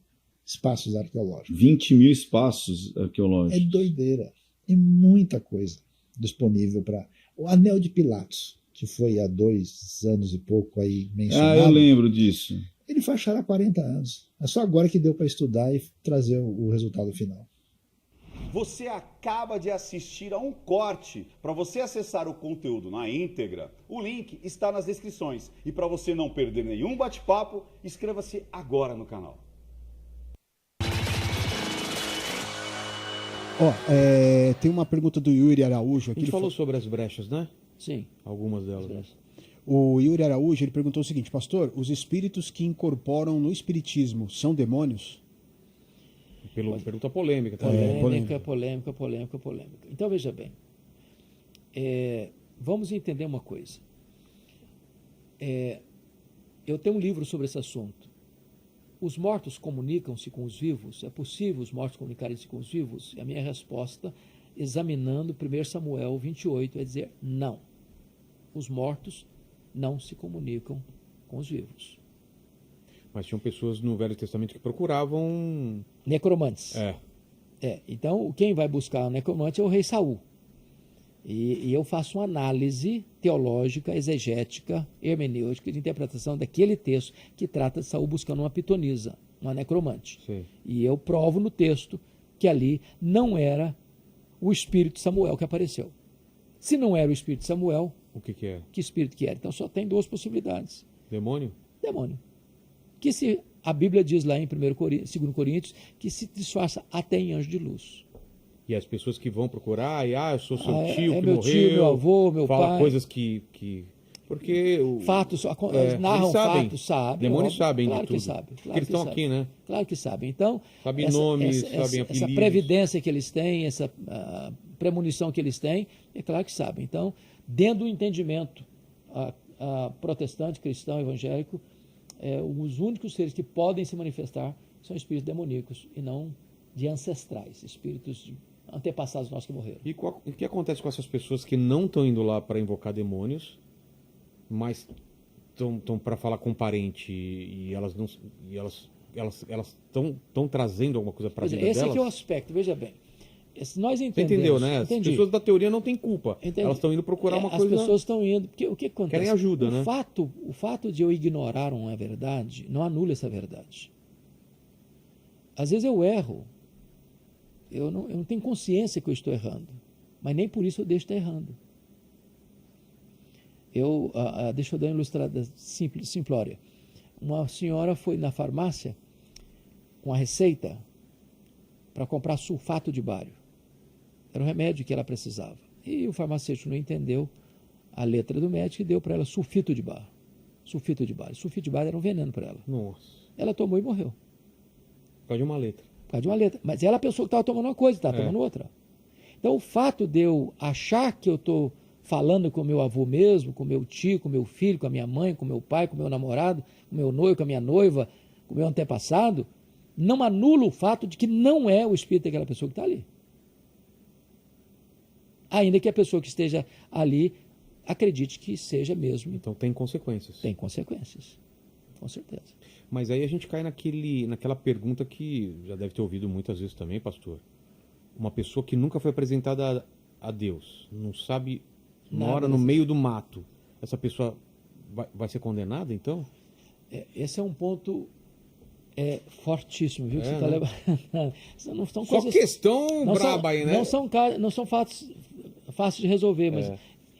espaços arqueológicos. 20 mil espaços arqueológicos. É doideira. É muita coisa disponível para... O Anel de Pilatos, que foi há 2 anos e pouco aí mencionado. Eu lembro disso. Ele faz há 40 anos. É só agora que deu para estudar e trazer o resultado final. Você acaba de assistir a um corte. Para você acessar o conteúdo na íntegra, o link está nas descrições. E para você não perder nenhum bate-papo, inscreva-se agora no canal. Tem uma pergunta do Yuri Araújo A aqui. gente falou sobre as brechas, né? Sim. Algumas delas. Né? O Yuri Araújo ele perguntou o seguinte: pastor, os espíritos que incorporam no espiritismo são demônios? Pergunta polêmica. Tá? Polêmica. Então, veja bem. Vamos entender uma coisa. Eu tenho um livro sobre esse assunto. Os mortos comunicam-se com os vivos? É possível os mortos comunicarem-se com os vivos? E a minha resposta, examinando 1 Samuel 28, é dizer não. Os mortos não se comunicam com os vivos. Mas tinham pessoas no Velho Testamento que procuravam. Necromantes. É. Então, quem vai buscar o necromante é o rei Saul. E eu faço uma análise teológica, exegética, hermenêutica, de interpretação daquele texto que trata de Saul buscando uma pitonisa, uma necromante. Sim. E eu provo no texto que ali não era o espírito de Samuel que apareceu. Se não era o espírito de Samuel, O que é? que espírito que era? Então só tem duas possibilidades. Demônio? Demônio. Que se a Bíblia diz lá em 2 Coríntios que se disfarça até em anjo de luz. E as pessoas que vão procurar, eu sou seu É tio que meu morreu. tio, meu avô, meu fala pai. coisas que. Porque. Fatos, eles narram sabem. fatos, sabem. Demônios óbvio. sabem Claro de que tudo. sabem. Porque eles estão aqui, né? Claro que sabem. Então, Sabem nomes, sabem essa apelidos. previdência que eles têm, essa premonição que eles têm, é claro que sabem. Então, dentro do entendimento protestante, cristão, evangélico, os únicos seres que podem se manifestar são espíritos demoníacos e não de ancestrais, espíritos de antepassados nossos que morreram. E o que acontece com essas pessoas que não estão indo lá para invocar demônios, mas estão para falar com um parente e elas não. E elas estão trazendo alguma coisa para a vida Esse delas? aqui é o aspecto, veja bem. Nós Você entendemos. entendeu, né? As Entendi. pessoas da teoria não têm culpa. Entendi. Elas estão indo procurar uma coisa. As pessoas estão indo. Porque o que acontece? Querem ajuda, né? O fato de eu ignorar uma verdade não anula essa verdade. Às vezes eu erro. Eu não tenho consciência que eu estou errando. Mas nem por isso eu deixo de estar errando. Deixa eu dar uma ilustrada simplória. Uma senhora foi na farmácia com a receita para comprar sulfato de bário. Era o remédio que ela precisava. E o farmacêutico não entendeu a letra do médico e deu para ela sulfito de bário. Sulfito de bário. Sulfito de bário era um veneno para ela. Nossa. Ela tomou e morreu. Por causa de uma letra. Por causa de uma letra. Mas ela pensou que estava tomando uma coisa, estava tomando outra. Então, o fato de eu achar que eu estou falando com meu avô mesmo, com meu tio, com meu filho, com a minha mãe, com meu pai, com meu namorado, com meu noivo, com a minha noiva, com meu antepassado, não anula o fato de que não é o espírito daquela pessoa que está ali. Ainda que a pessoa que esteja ali acredite que seja mesmo. Então tem consequências. Tem consequências, com certeza. Mas aí a gente cai naquela pergunta que já deve ter ouvido muitas vezes também, pastor. Uma pessoa que nunca foi apresentada a Deus, não sabe, mora no meio do mato. Essa pessoa vai ser condenada, então? Esse é um ponto fortíssimo, viu? Que você está Né? levando. Não são Só coisas, questão não braba aí, né? Não são fatos fáceis de resolver, mas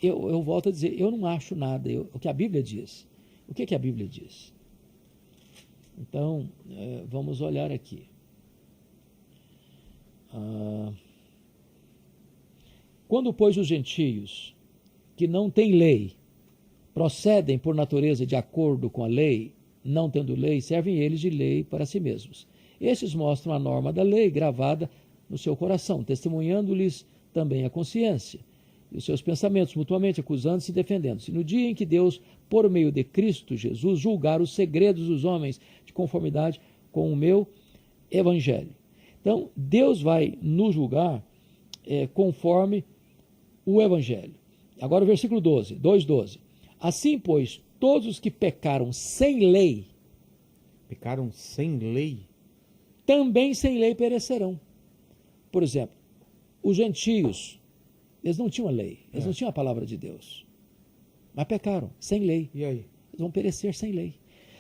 eu volto a dizer, eu não acho nada. O que a Bíblia diz. O que a Bíblia diz? Então, vamos olhar aqui. Quando, pois, os gentios, que não têm lei, procedem por natureza de acordo com a lei, não tendo lei, servem eles de lei para si mesmos. Estes mostram a norma da lei gravada no seu coração, testemunhando-lhes também a consciência e os seus pensamentos, mutuamente acusando-se e defendendo-se. No dia em que Deus, por meio de Cristo Jesus, julgar os segredos dos homens de conformidade com o meu evangelho. Então, Deus vai nos julgar conforme o evangelho. Agora o versículo 12, 2:12. Assim, pois, todos os que pecaram sem lei, Pecaram sem lei? também sem lei perecerão. Por exemplo, os gentios, eles não tinham a lei, eles não tinham a palavra de Deus, mas pecaram sem lei. E aí? Eles vão perecer sem lei.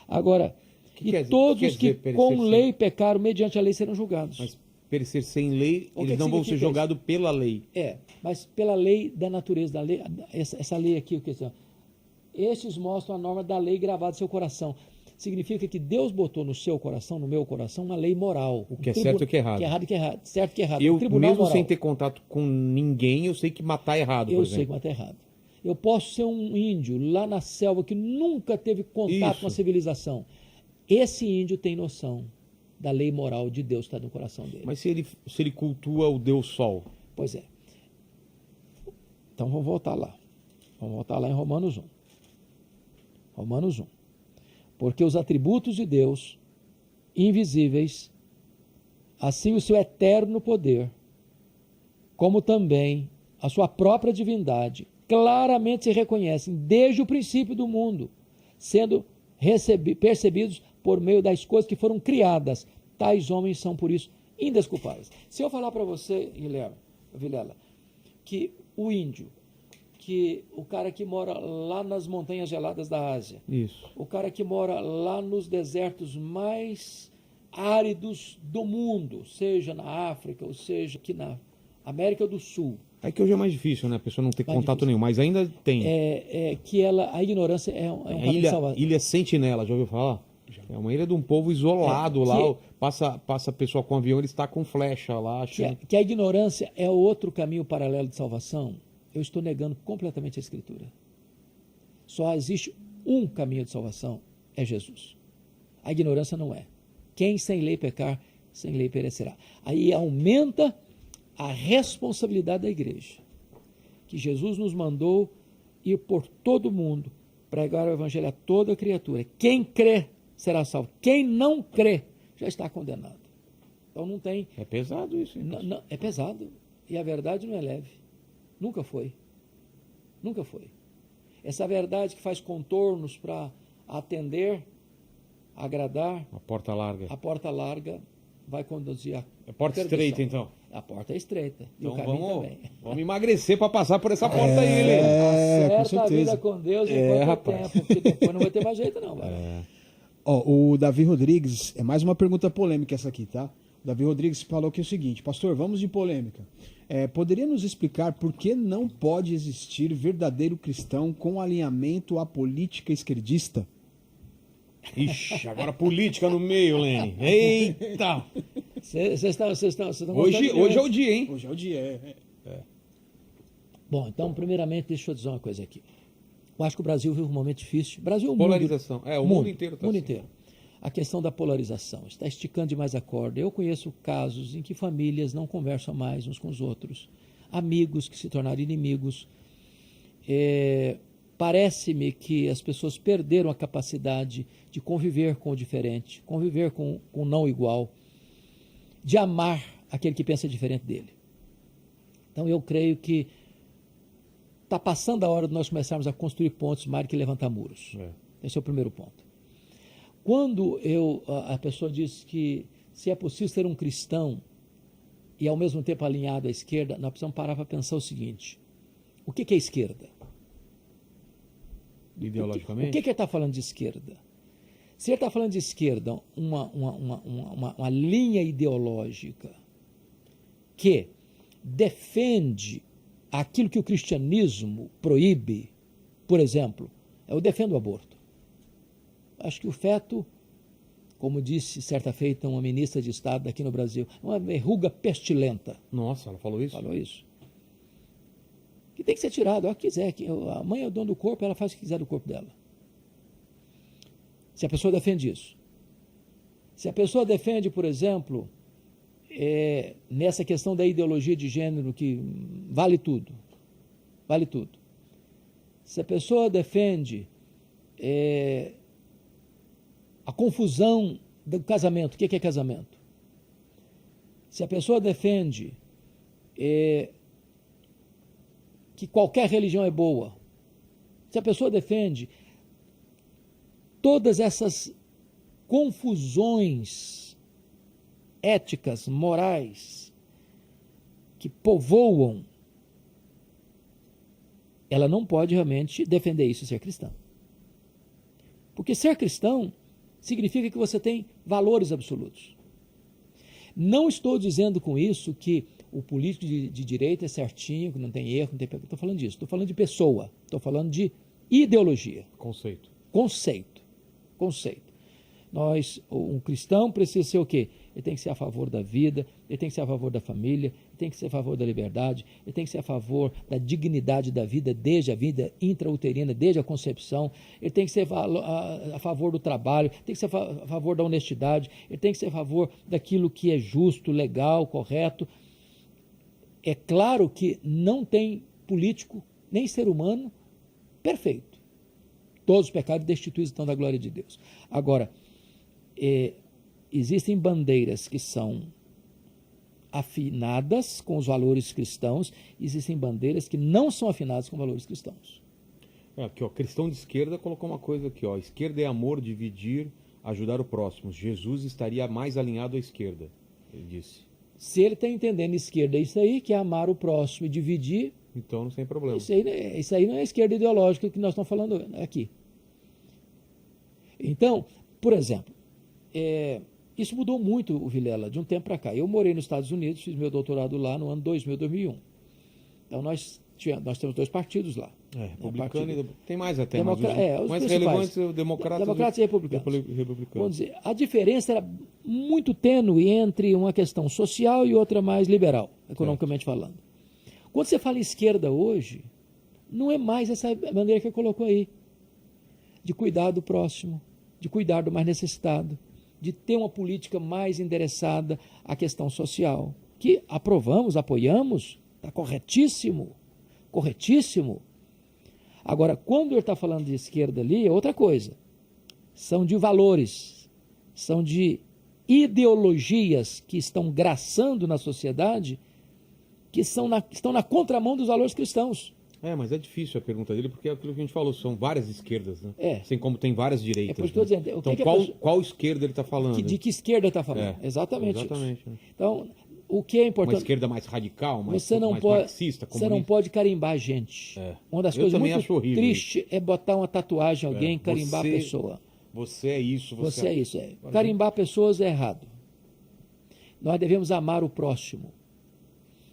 Agora, Que quer dizer- todos quer os que dizer perecer com sem- lei pecaram, mediante a lei serão julgados. Mas perecer sem lei, O que eles não vão ser significa jogados pela lei. Mas pela lei da natureza, da lei, essa lei aqui, o que é? Estes mostram a norma da lei gravada no seu coração. Significa que Deus botou no seu coração, no meu coração, uma lei moral. O que é certo e o que é errado. Que é errado e que é errado. Certo e que é errado. Eu, Um tribunal mesmo moral. sem ter contato com ninguém, eu sei que matar é errado, por Eu sei que exemplo. matar é errado. Eu posso ser um índio lá na selva que nunca teve contato Isso. com a civilização. Esse índio tem noção da lei moral de Deus que está no coração dele. Mas se ele cultua o Deus Sol, Pois é. Então vamos voltar lá. Vamos voltar lá em Romanos 1. Romanos 1. Porque os atributos de Deus, invisíveis, assim o seu eterno poder, como também a sua própria divindade, claramente se reconhecem desde o princípio do mundo, sendo percebidos por meio das coisas que foram criadas. Tais homens são, por isso, indesculpáveis. Se eu falar para você, Vilela, que o índio, que o cara que mora lá nas montanhas geladas da Ásia, Isso. o cara que mora lá nos desertos mais áridos do mundo, seja na África, ou seja aqui na América do Sul, É que hoje é mais difícil, né? A pessoa não ter Mais contato difícil. nenhum, mas ainda tem. que a ignorância é um A caminho de salvação. ilha Sentinela, já ouviu falar? É uma ilha de um povo isolado lá. Passa a pessoa com avião, ele está com flecha lá. Que a ignorância é outro caminho paralelo de salvação. Eu estou negando completamente a Escritura. Só existe um caminho de salvação, é Jesus. A ignorância não é. Quem sem lei pecar, sem lei perecerá. Aí aumenta a responsabilidade da igreja, que Jesus nos mandou ir por todo o mundo, pregar o evangelho a toda criatura. Quem crê será salvo. Quem não crê já está condenado. Então não tem... É pesado isso. Hein? Não, é pesado. E a verdade não é leve. Nunca foi. Nunca foi. Essa verdade que faz contornos para atender, agradar, A porta larga. a porta larga vai conduzir a É porta perdição. estreita, então. A porta é estreita. E Então o caminho vamos, também. vamos emagrecer para passar por essa porta aí, Lê. com Acerta a certeza. vida com Deus enquanto rapaz. tempo, porque depois não vai ter mais jeito não. Vai. Ó, o Davi Rodrigues, é mais uma pergunta polêmica essa aqui, tá? O Davi Rodrigues falou que é o seguinte: pastor, vamos de polêmica. Poderia nos explicar por que não pode existir verdadeiro cristão com alinhamento à política esquerdista? Ixi, agora política no meio, Lene. Eita! Vocês estão Hoje é o dia, hein? Hoje é o dia, Bom, então, primeiramente, deixa eu dizer uma coisa aqui. Eu acho que o Brasil vive um momento difícil. Brasil, o Polarização. mundo, O mundo inteiro está mundo assim. inteiro. A questão da polarização está esticando demais a corda. Eu conheço casos em que famílias não conversam mais uns com os outros, amigos que se tornaram inimigos. Parece-me que as pessoas perderam a capacidade de conviver com o diferente, conviver com o não igual, de amar aquele que pensa diferente dele. Então eu creio que está passando a hora de nós começarmos a construir pontes mais do que levantar muros. Esse é o primeiro ponto. Quando a pessoa diz que se é possível ser um cristão e ao mesmo tempo alinhado à esquerda, nós precisamos parar para pensar o seguinte: o que é esquerda? Ideologicamente? O que ele está falando de esquerda? Se ele está falando de esquerda, uma linha ideológica que defende aquilo que o cristianismo proíbe, por exemplo, eu defendo o aborto. Acho que o feto, como disse certa feita uma ministra de Estado aqui no Brasil, é uma verruga pestilenta. Nossa, ela falou isso? Falou isso. Que tem que ser tirado, ela quiser. A mãe é o dono do corpo, ela faz o que quiser do corpo dela. Se a pessoa defende isso. Se a pessoa defende, por exemplo, nessa questão da ideologia de gênero que vale tudo. Vale tudo. Se a pessoa defende a confusão do casamento, o que é casamento? Se a pessoa defende que qualquer religião é boa, se a pessoa defende todas essas confusões éticas, morais, que povoam, ela não pode realmente defender isso e ser cristã. Porque ser cristão significa que você tem valores absolutos. Não estou dizendo com isso que o político de direita é certinho, que não tem erro, não tem pecado. Estou falando disso. Estou falando de pessoa. Estou falando de ideologia. Conceito. Conceito. Um cristão precisa ser o quê? Ele tem que ser a favor da vida, ele tem que ser a favor da família, ele tem que ser a favor da liberdade, ele tem que ser a favor da dignidade da vida, desde a vida intrauterina, desde a concepção, ele tem que ser a favor do trabalho, tem que ser a favor da honestidade, ele tem que ser a favor daquilo que é justo, legal, correto. É claro que não tem político, nem ser humano, perfeito. todos os pecados destituídos estão da glória de Deus. Agora, existem bandeiras que são afinadas com os valores cristãos, existem bandeiras que não são afinadas com valores cristãos. Aqui, ó, cristão de esquerda colocou uma coisa aqui, ó. Esquerda é amor, dividir, ajudar o próximo. Jesus estaria mais alinhado à esquerda, ele disse. Se ele está entendendo esquerda é isso aí, que é amar o próximo e dividir, então não tem problema. Isso aí não é a esquerda ideológica que nós estamos falando aqui. Então, por exemplo, isso mudou muito, o Vilela, de um tempo para cá. Eu morei nos Estados Unidos, fiz meu doutorado lá no ano 2000, 2001. Então nós temos 2 partidos lá. Republicano e tem mais até, os mais relevantes, democratas e republicanos. Republicanos. Vamos dizer, a diferença era muito tênue entre uma questão social e outra mais liberal, economicamente falando. Quando você fala em esquerda hoje, não é mais essa bandeira que ele colocou aí, de cuidar do próximo, de cuidar do mais necessitado, de ter uma política mais endereçada à questão social, que aprovamos, apoiamos, está corretíssimo, corretíssimo. Agora, quando ele está falando de esquerda ali, é outra coisa. São de valores, são de ideologias que estão graçando na sociedade, que estão na contramão dos valores cristãos. Mas é difícil a pergunta dele, porque é aquilo que a gente falou, são várias esquerdas, né? Assim como tem várias direitas. É por isso que eu estou dizendo. Então, qual esquerda ele está falando? De que esquerda ele está falando? Exatamente isso. Então, o que é importante... Uma esquerda mais radical, mais Você marxista, comunista. não pode carimbar a gente. Uma das coisas muito tristes é botar uma tatuagem em alguém e carimbar a pessoa. Você é isso. Você é isso. Carimbar pessoas é errado. Nós devemos amar o próximo.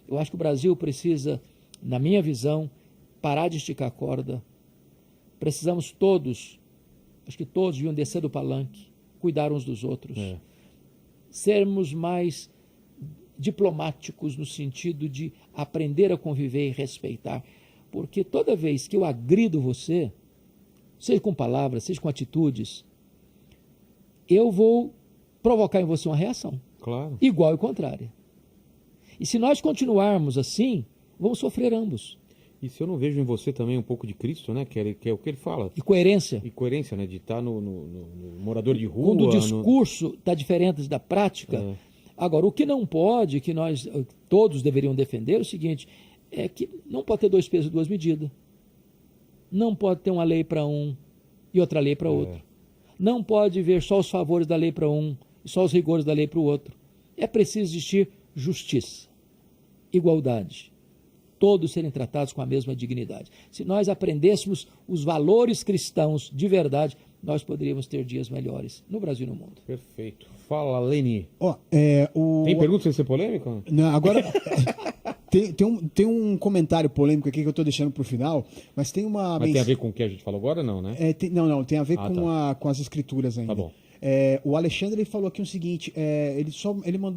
Eu acho que o Brasil precisa, na minha visão, parar de esticar a corda. Precisamos todos, acho que todos deviam descer do palanque, cuidar uns dos outros. Sermos mais diplomáticos no sentido de aprender a conviver e respeitar. Porque toda vez que eu agrido você, seja com palavras, seja com atitudes, eu vou provocar em você uma reação. Claro. Igual e contrária. E se nós continuarmos assim, vamos sofrer ambos. E se eu não vejo em você também um pouco de Cristo, né? Que é o que ele fala. E coerência. E coerência, né? De estar no morador de rua. Quando o discurso está diferente da prática. Agora, o que não pode, que nós todos deveriam defender, é o seguinte, é que não pode ter 2 pesos e 2 medidas. Não pode ter uma lei para um e outra lei para outro. Não pode ver só os favores da lei para um e só os rigores da lei para o outro. É preciso existir justiça, igualdade, todos serem tratados com a mesma dignidade. Se nós aprendêssemos os valores cristãos de verdade, nós poderíamos ter dias melhores no Brasil e no mundo. Perfeito. Fala, Leni. Tem pergunta sem ser polêmica? Não, agora tem um comentário polêmico aqui que eu estou deixando para o final, mas tem uma... Mas tem a ver com o que a gente falou agora, não, né? Não, tem a ver com as escrituras ainda. Tá bom. O Alexandre falou aqui o seguinte,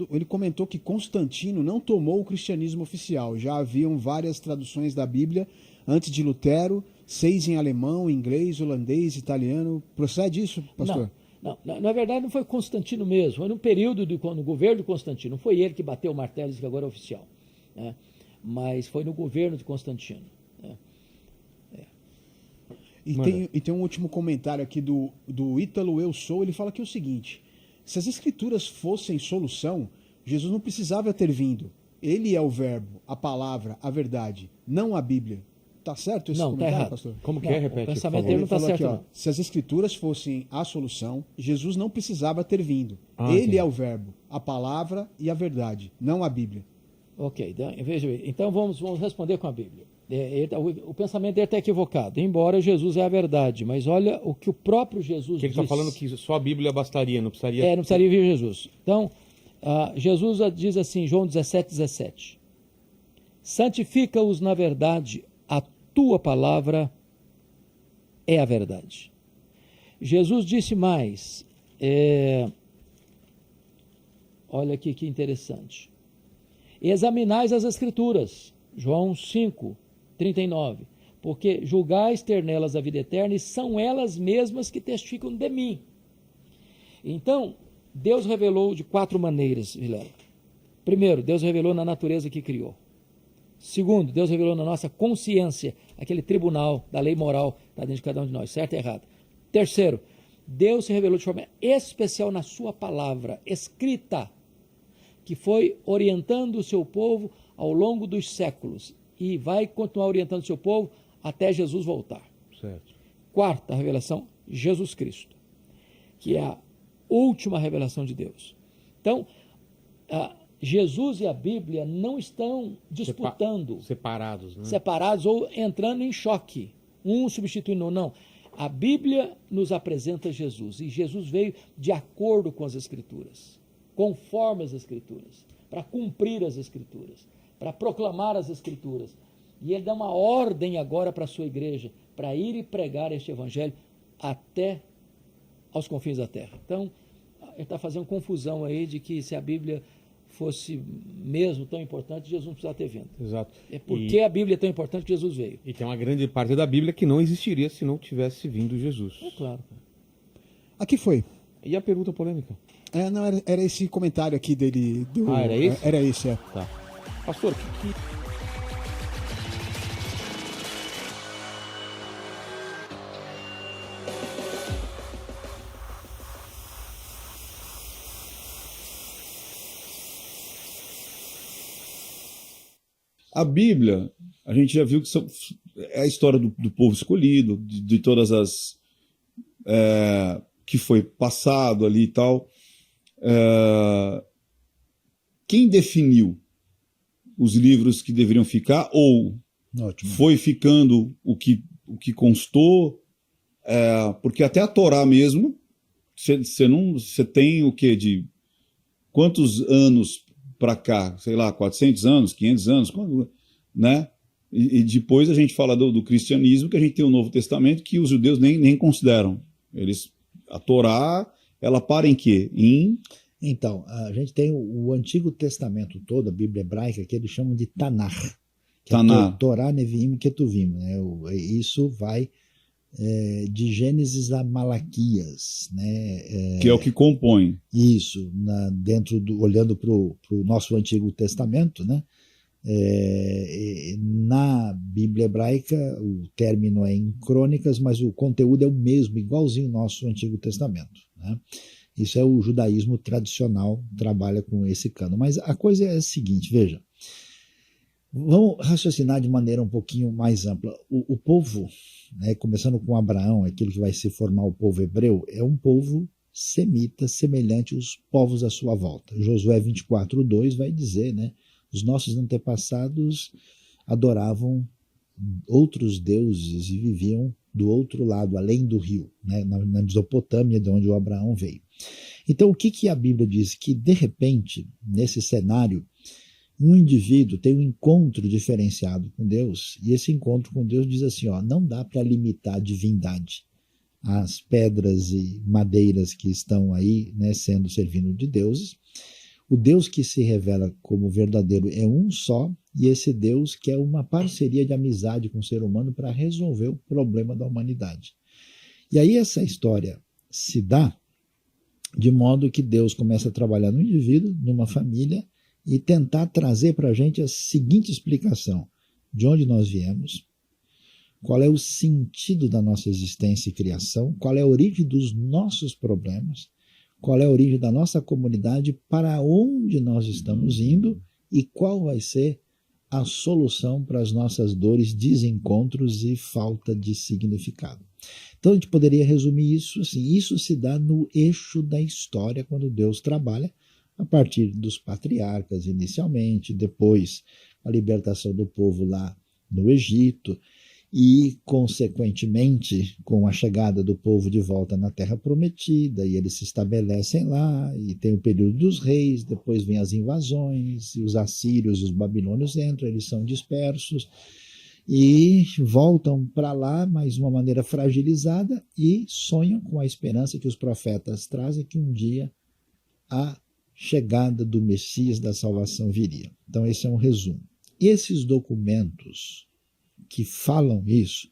ele comentou que Constantino não tomou o cristianismo oficial, já haviam várias traduções da Bíblia antes de Lutero, 6 em alemão, inglês, holandês, italiano. Procede isso, pastor? Não, na verdade não foi Constantino mesmo, foi no período no governo de Constantino, não foi ele que bateu o martelo e disse que agora é oficial, né? Mas foi no governo de Constantino, né? E tem um último comentário aqui do Ítalo Eu Sou, ele fala aqui o seguinte, se as escrituras fossem solução, Jesus não precisava ter vindo, ele é o verbo, a palavra, a verdade, não a Bíblia. Tá certo esse comentário, tá errado. pastor? Como que é? Repete. O pensamento dele não está certo, aqui, se as escrituras fossem a solução, Jesus não precisava ter vindo. Ele entendi. é o verbo, a palavra e a verdade, não a Bíblia. Ok, veja bem. Então vamos responder com a Bíblia. O pensamento dele está equivocado, embora Jesus é a verdade, mas olha o que o próprio Jesus Que ele está diz. falando que só a Bíblia bastaria, não precisaria... Não precisaria vir Jesus. Então, Jesus diz assim, João 17:17, santifica-os na verdade, a tua palavra é a verdade. Jesus disse mais, olha aqui que interessante, examinais as escrituras, João 5:39, porque julgais ter nelas a vida eterna e são elas mesmas que testificam de mim. Então, Deus revelou de 4 maneiras, Vilela. Primeiro, Deus revelou na natureza que criou. Segundo, Deus revelou na nossa consciência, aquele tribunal da lei moral que está dentro de cada um de nós, certo e errado. Terceiro, Deus se revelou de forma especial na sua palavra escrita, que foi orientando o seu povo ao longo dos séculos e vai continuar orientando o seu povo até Jesus voltar. Certo. Quarta revelação, Jesus Cristo, que é a última revelação de Deus. Então, Jesus e a Bíblia não estão disputando, Separados, né? separados ou entrando em choque, um substituindo o outro. Não. A Bíblia nos apresenta Jesus, e Jesus veio de acordo com as Escrituras, conforme as Escrituras, para cumprir as Escrituras, para proclamar as Escrituras. E ele dá uma ordem agora para a sua igreja, para ir e pregar este evangelho até aos confins da terra. Então, ele está fazendo confusão aí de que se a Bíblia fosse mesmo tão importante, Jesus não precisava ter vindo. Exato. É porque a Bíblia é tão importante que Jesus veio. E tem uma grande parte da Bíblia que não existiria se não tivesse vindo Jesus. É claro. Aqui foi. E a pergunta polêmica? Não, era esse comentário aqui dele. Era esse? Era esse, é. Tá. Pastor, que... A Bíblia, a gente já viu que é a história do povo escolhido, de todas as... que foi passado ali e tal. Quem definiu os livros que deveriam ficar, ou Ótimo. foi ficando o que constou? Porque até a Torá mesmo, você tem o quê? De quantos anos para cá? Sei lá, 400 anos, 500 anos, né? E depois a gente fala do cristianismo, que a gente tem o Novo Testamento, que os judeus nem consideram. A Torá, ela para em quê? Então, a gente tem o Antigo Testamento todo, a Bíblia hebraica, que eles chamam de Tanakh. Que Taná. É Torá, Neviim e Ketuvim. Né? Isso vai de Gênesis a Malaquias. Né? Que é o que compõe. Isso, olhando para o nosso Antigo Testamento, né? Na Bíblia hebraica o término é em crônicas, mas o conteúdo é o mesmo, igualzinho ao nosso Antigo Testamento, né? Isso é o judaísmo tradicional, trabalha com esse cano. Mas a coisa é a seguinte, veja, vamos raciocinar de maneira um pouquinho mais ampla. O povo, né, começando com Abraão, aquilo que vai se formar o povo hebreu, é um povo semita, semelhante aos povos à sua volta. Josué 24:2 vai dizer, né, os nossos antepassados adoravam outros deuses e viviam do outro lado, além do rio, né, na Mesopotâmia, de onde o Abraão veio. Então, o que a Bíblia diz? Que, de repente, nesse cenário, um indivíduo tem um encontro diferenciado com Deus, e esse encontro com Deus diz assim, não dá para limitar a divindade. As pedras e madeiras que estão aí, né, sendo servindo de deuses. O Deus que se revela como verdadeiro é um só, e esse Deus quer uma parceria de amizade com o ser humano para resolver o problema da humanidade. E aí essa história se dá de modo que Deus começa a trabalhar no indivíduo, numa família, e tentar trazer para a gente a seguinte explicação: de onde nós viemos, qual é o sentido da nossa existência e criação, qual é a origem dos nossos problemas, qual é a origem da nossa comunidade, para onde nós estamos indo e qual vai ser a solução para as nossas dores, desencontros e falta de significado. Então a gente poderia resumir isso assim: isso se dá no eixo da história, quando Deus trabalha a partir dos patriarcas inicialmente, depois a libertação do povo lá no Egito, e, consequentemente, com a chegada do povo de volta na Terra Prometida, e eles se estabelecem lá, e tem o período dos reis, depois vem as invasões, e os assírios e os babilônios entram, eles são dispersos, e voltam para lá, mas de uma maneira fragilizada, e sonham com a esperança que os profetas trazem, que um dia a chegada do Messias da salvação viria. Então esse é um resumo. Esses documentos que falam isso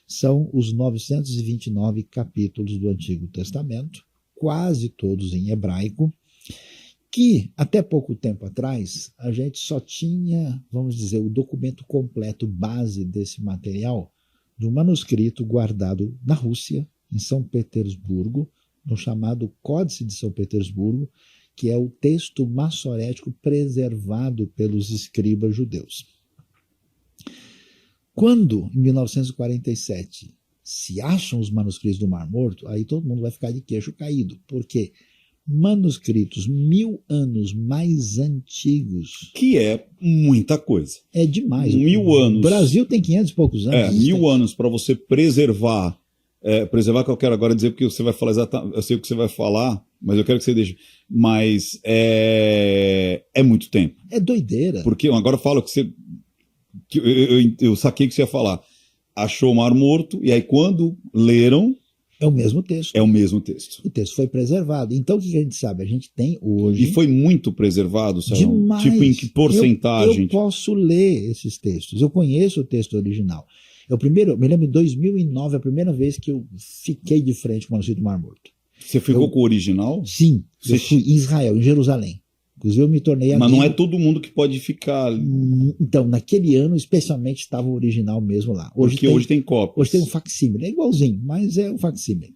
são os 929 capítulos do Antigo Testamento, quase todos em hebraico, que até pouco tempo atrás a gente só tinha, vamos dizer, o documento completo, base desse material, do manuscrito guardado na Rússia, em São Petersburgo, no chamado Códice de São Petersburgo, que é o texto massorético preservado pelos escribas judeus. Quando, em 1947, se acham os manuscritos do Mar Morto, aí todo mundo vai ficar de queixo caído, porque manuscritos 1000 anos mais antigos... Que é muita coisa. É demais. 1000 anos. O Brasil tem 500 e poucos anos. 1000 anos para você preservar. Preservar que eu quero agora dizer, porque você vai falar exatamente... Eu sei o que você vai falar, mas eu quero que você deixe. Mas é muito tempo. É doideira. Porque agora eu falo que você... Eu saquei que você ia falar. Achou o Mar Morto, e aí quando leram... É o mesmo texto. É o mesmo texto. O texto foi preservado. Então, o que a gente sabe? A gente tem hoje... E foi muito preservado, Sayão? Demais. Tipo, em que porcentagem? Eu posso ler esses textos. Eu conheço o texto original. Me lembro em 2009, a primeira vez que eu fiquei de frente com o manuscrito do Mar Morto. Você ficou com o original? Sim. Eu fui em Israel, em Jerusalém. Inclusive, eu me tornei amigo. Mas não é todo mundo que pode ficar... Então, naquele ano, especialmente, estava o original mesmo lá. Hoje tem cópias. Hoje tem um facsímile. É igualzinho, mas é um facsímile.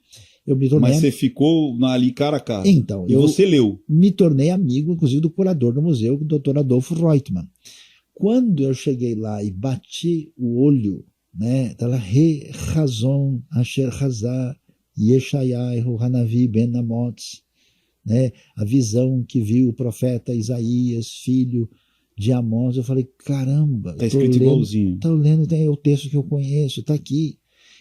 Mas você ficou ali cara a cara. Então, e você leu. Me tornei amigo, inclusive, do curador do museu, o Dr. Adolfo Reutemann. Quando eu cheguei lá e bati o olho, né, tá lá, Re Razon Asher Hazar Yeshayahu Hanavi Ben Amotz, né, a visão que viu o profeta Isaías, filho de Amós, eu falei, caramba, está escrito igualzinho. Estou lendo, tem o texto que eu conheço, está aqui.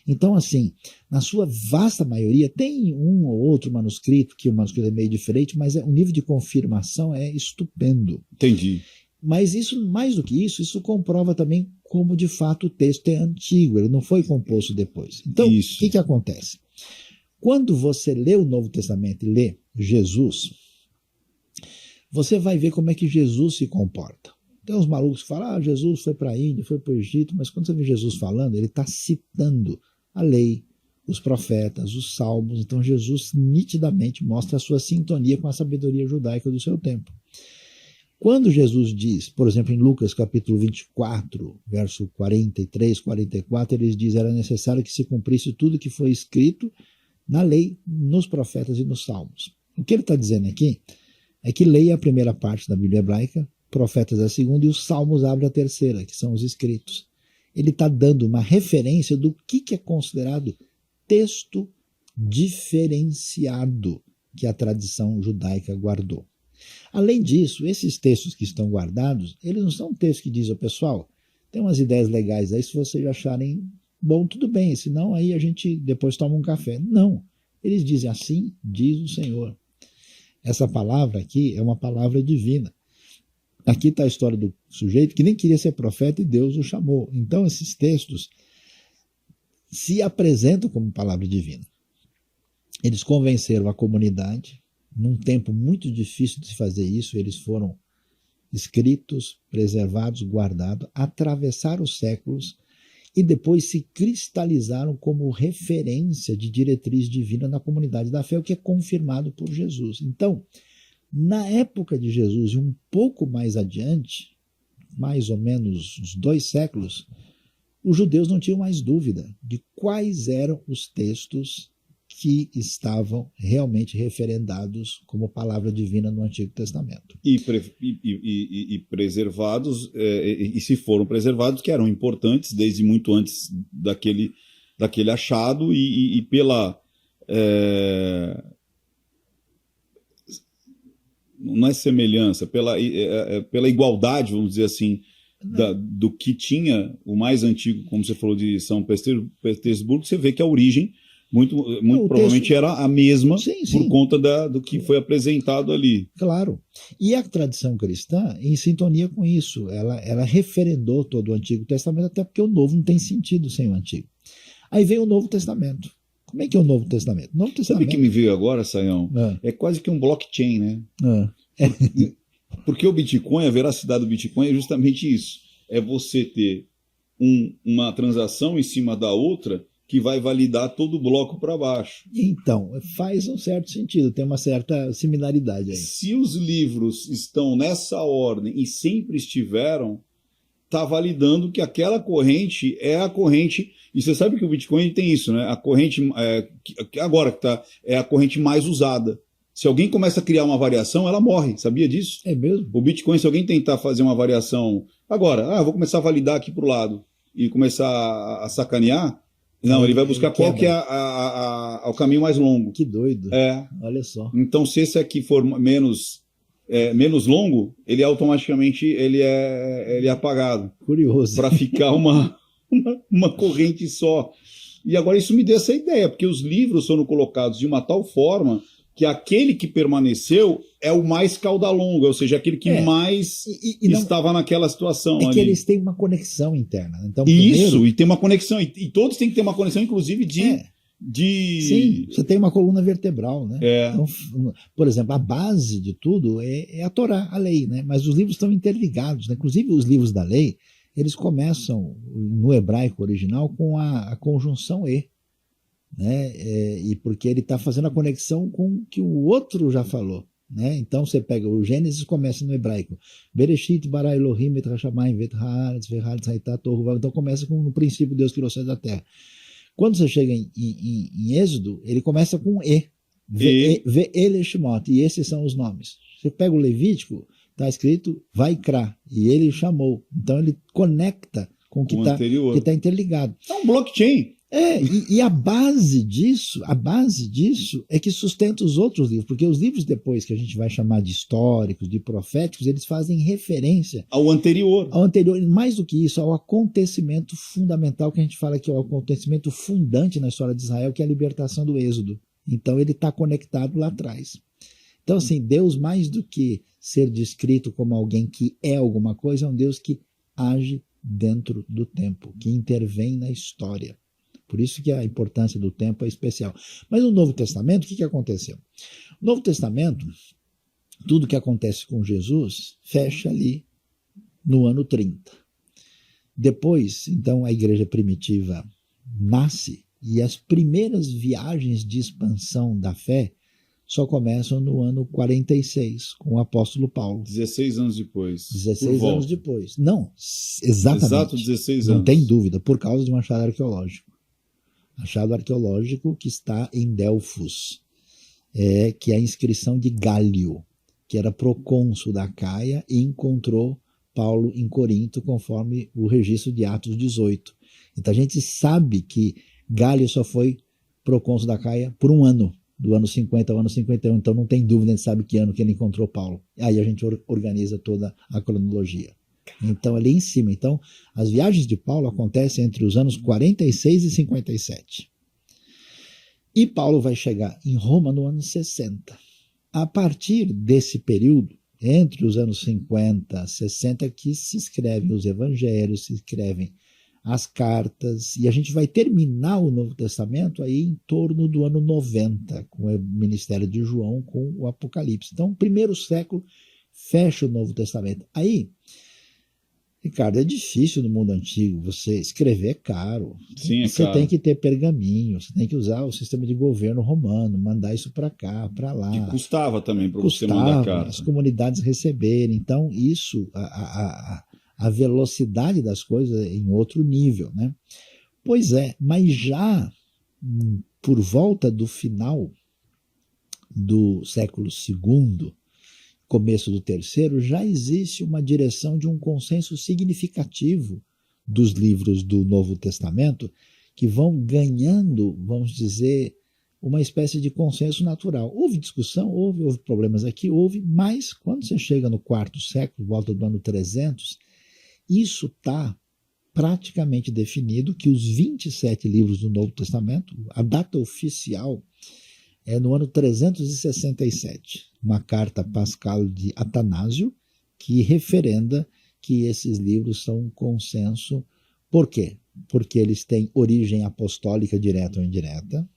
Então, assim, na sua vasta maioria, tem um ou outro manuscrito, que o manuscrito é meio diferente, mas o nível de confirmação é estupendo. Entendi. Mas isso, mais do que isso comprova também como, de fato, o texto é antigo, ele não foi composto depois. Então, o que acontece? Quando você lê o Novo Testamento e lê Jesus, você vai ver como é que Jesus se comporta. Tem uns malucos que falam, Jesus foi para a Índia, foi para o Egito, mas quando você vê Jesus falando, ele está citando a lei, os profetas, os salmos. Então Jesus nitidamente mostra a sua sintonia com a sabedoria judaica do seu tempo. Quando Jesus diz, por exemplo, em Lucas capítulo 24, verso 43, 44, ele diz, era necessário que se cumprisse tudo que foi escrito na lei, nos profetas e nos salmos. O que ele está dizendo aqui é que lei é a primeira parte da Bíblia hebraica, profetas é a segunda e os salmos abrem a terceira, que são os escritos. Ele está dando uma referência do que é considerado texto diferenciado que a tradição judaica guardou. Além disso, esses textos que estão guardados, eles não são textos que dizem, pessoal, tem umas ideias legais aí, se vocês acharem bom, tudo bem, senão aí a gente depois toma um café. Não, eles dizem assim, diz o Senhor. Essa palavra aqui é uma palavra divina. Aqui está a história do sujeito que nem queria ser profeta e Deus o chamou. Então esses textos se apresentam como palavra divina. Eles convenceram a comunidade, num tempo muito difícil de se fazer isso, eles foram escritos, preservados, guardados, atravessaram os séculos e depois se cristalizaram como referência de diretriz divina na comunidade da fé, o que é confirmado por Jesus. Então, na época de Jesus e um pouco mais adiante, mais ou menos uns 2 séculos, os judeus não tinham mais dúvida de quais eram os textos que estavam realmente referendados como palavra divina no Antigo Testamento. E preservados, e se foram preservados, que eram importantes desde muito antes daquele achado e pela... não é semelhança, pela igualdade, vamos dizer assim, do que tinha o mais antigo, como você falou de São Petersburgo, você vê que a origem muito provavelmente era a mesma, sim. Por conta do que foi apresentado ali. Claro. E a tradição cristã, em sintonia com isso, ela referendou todo o Antigo Testamento, até porque o Novo não tem sentido sem o Antigo. Aí vem o Novo Testamento. Como é que é o Novo Testamento? Sabe o que me veio agora, Sayão? É quase que um blockchain, né? Porque o Bitcoin, a veracidade do Bitcoin é justamente isso. É você ter uma transação em cima da outra que vai validar todo o bloco para baixo. Então, faz um certo sentido, tem uma certa similaridade aí. Se os livros estão nessa ordem e sempre estiveram, está validando que aquela corrente é a corrente. E você sabe que o Bitcoin tem isso, né? A corrente agora que tá, é a corrente mais usada. Se alguém começa a criar uma variação, ela morre. Sabia disso? É mesmo? O Bitcoin, se alguém tentar fazer uma variação agora, vou começar a validar aqui pro lado e começar a sacanear, não, ele vai buscar qual que é o caminho mais longo. Que doido. É. Olha só. Então, se esse aqui for menos longo, ele automaticamente ele é apagado. Curioso. Para ficar uma corrente só. E agora isso me deu essa ideia, porque os livros foram colocados de uma tal forma que aquele que permaneceu é o mais caudalongo, ou seja, aquele que mais estava naquela situação. É ali. que eles têm uma conexão interna. Então, Isso, e tem uma conexão, e todos têm que ter uma conexão, inclusive Sim, você tem uma coluna vertebral, né? Então, por exemplo, a base de tudo é a Torá, a lei, né? Mas os livros estão interligados, né? Inclusive os livros da lei, eles começam no hebraico original com a conjunção e, né? E porque ele está fazendo a conexão com o que o outro já falou, né? Então você pega o Gênesis, começa no hebraico, Bereshit bara Elohim et hashamayim vet haaretz v'haaretz hayta tohu va'avohu. Então começa com no princípio Deus criou o céu da terra. Quando você chega em Êxodo, ele começa com E. Ve'ele Shemot, e esses são os nomes. Você pega o Levítico, está escrito Vaikra, e ele chamou. Então ele conecta com o que está interligado. É um blockchain. E a base disso é que sustenta os outros livros, porque os livros depois que a gente vai chamar de históricos, de proféticos, eles fazem referência ao anterior, mais do que isso, ao acontecimento fundamental que a gente fala que é o acontecimento fundante na história de Israel, que é a libertação do Êxodo. Então ele está conectado lá atrás. Então assim, Deus, mais do que ser descrito como alguém que é alguma coisa, é um Deus que age dentro do tempo, que intervém na história. Por isso que a importância do tempo é especial. Mas no Novo Testamento, o que aconteceu? No Novo Testamento, tudo que acontece com Jesus fecha ali no ano 30. Depois, então, a igreja primitiva nasce e as primeiras viagens de expansão da fé só começam no ano 46, com o apóstolo Paulo. 16 anos depois. 16 anos depois. Não, exatamente. Exato 16 anos. Não tem dúvida, por causa de um achado arqueológico. Achado arqueológico que está em Delfos, que é a inscrição de Gálio, que era procônsul da Caia e encontrou Paulo em Corinto, conforme o registro de Atos 18. Então a gente sabe que Gálio só foi procônsul da Caia por um ano, do ano 50 ao ano 51, então não tem dúvida, a gente sabe que ano que ele encontrou Paulo. Aí a gente organiza toda a cronologia. Então, ali em cima. Então, as viagens de Paulo acontecem entre os anos 46 e 57. E Paulo vai chegar em Roma no ano 60. A partir desse período, entre os anos 50 e 60, que se escrevem os evangelhos, se escrevem as cartas, e a gente vai terminar o Novo Testamento aí em torno do ano 90, com o ministério de João, com o Apocalipse. Então, o primeiro século fecha o Novo Testamento. Aí, Ricardo, é difícil no mundo antigo, você escrever é caro. Sim, você tem que ter pergaminho, você tem que usar o sistema de governo romano, mandar isso para cá, para lá. E custava também para você mandar carta. As comunidades receberem. Então, isso, a velocidade das coisas é em outro nível, né? Pois é, mas já por volta do final do século II, começo do terceiro, já existe uma direção de um consenso significativo dos livros do Novo Testamento que vão ganhando, vamos dizer, uma espécie de consenso natural. Houve discussão, houve problemas aqui, mas quando você chega no quarto século, volta do ano 300, isso está praticamente definido que os 27 livros do Novo Testamento, a data oficial é no ano 367, uma carta pascal de Atanásio, que referenda que esses livros são um consenso. Por quê? Porque eles têm origem apostólica direta ou indireta,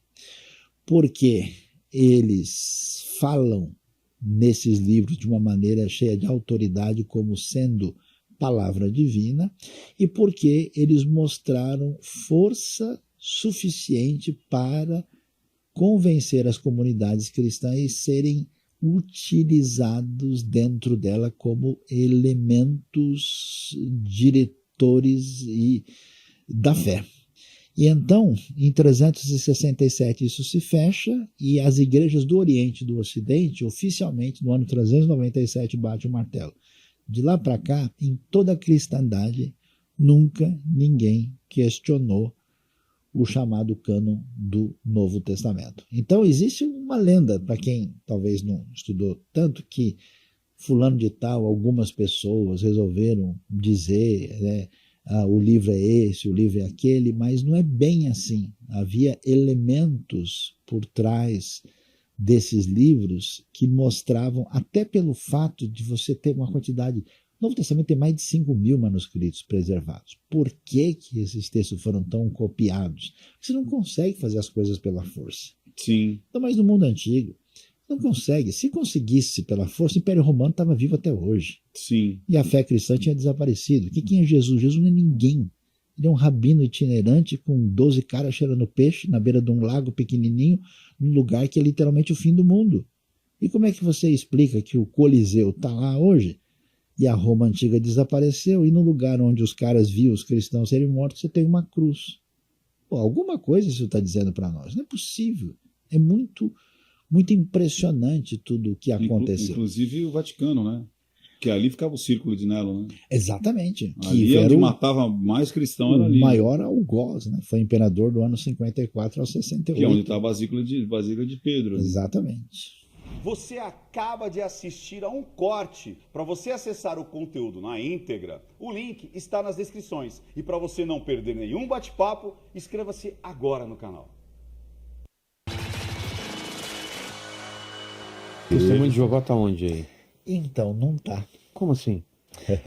porque eles falam nesses livros de uma maneira cheia de autoridade como sendo palavra divina, e porque eles mostraram força suficiente para convencer as comunidades cristãs e serem utilizados dentro dela como elementos autores da fé. E então, em 367, isso se fecha e as igrejas do Oriente e do Ocidente, oficialmente, no ano 397, bate o martelo. De lá para cá, em toda a cristandade, nunca ninguém questionou o chamado cânon do Novo Testamento. Então, existe uma lenda, para quem talvez não estudou tanto, que fulano de tal, algumas pessoas resolveram dizer, né, o livro é esse, o livro é aquele, mas não é bem assim. Havia elementos por trás desses livros que mostravam, até pelo fato de você ter uma quantidade... O Novo Testamento tem mais de 5.000 manuscritos preservados. Por que esses textos foram tão copiados? Você não consegue fazer as coisas pela força. Sim. Então, mas no mundo antigo, não consegue. Se conseguisse pela força, o Império Romano estava vivo até hoje. Sim. E a fé cristã tinha desaparecido. Quem é Jesus? Jesus não é ninguém. Ele é um rabino itinerante com 12 caras cheirando peixe na beira de um lago pequenininho, num lugar que é literalmente o fim do mundo. E como é que você explica que o Coliseu está lá hoje e a Roma antiga desapareceu e no lugar onde os caras viam os cristãos serem mortos, você tem uma cruz? Pô, alguma coisa isso está dizendo para nós. Não é possível. É muito impressionante tudo o que aconteceu. Inclusive o Vaticano, né? Que ali ficava o círculo de Nelo, né? Exatamente. Ali que onde era matava mais cristão era o ali. maior algoz, né? Foi imperador do ano 54 ao 68. Que é onde está a Basílica de Pedro. Né? Exatamente. Você acaba de assistir a um corte. Para você acessar o conteúdo na íntegra, o link está nas descrições. E para você não perder nenhum bate-papo, inscreva-se agora no canal. Testemunho de Jeová tá onde aí? Então, não tá. Como assim?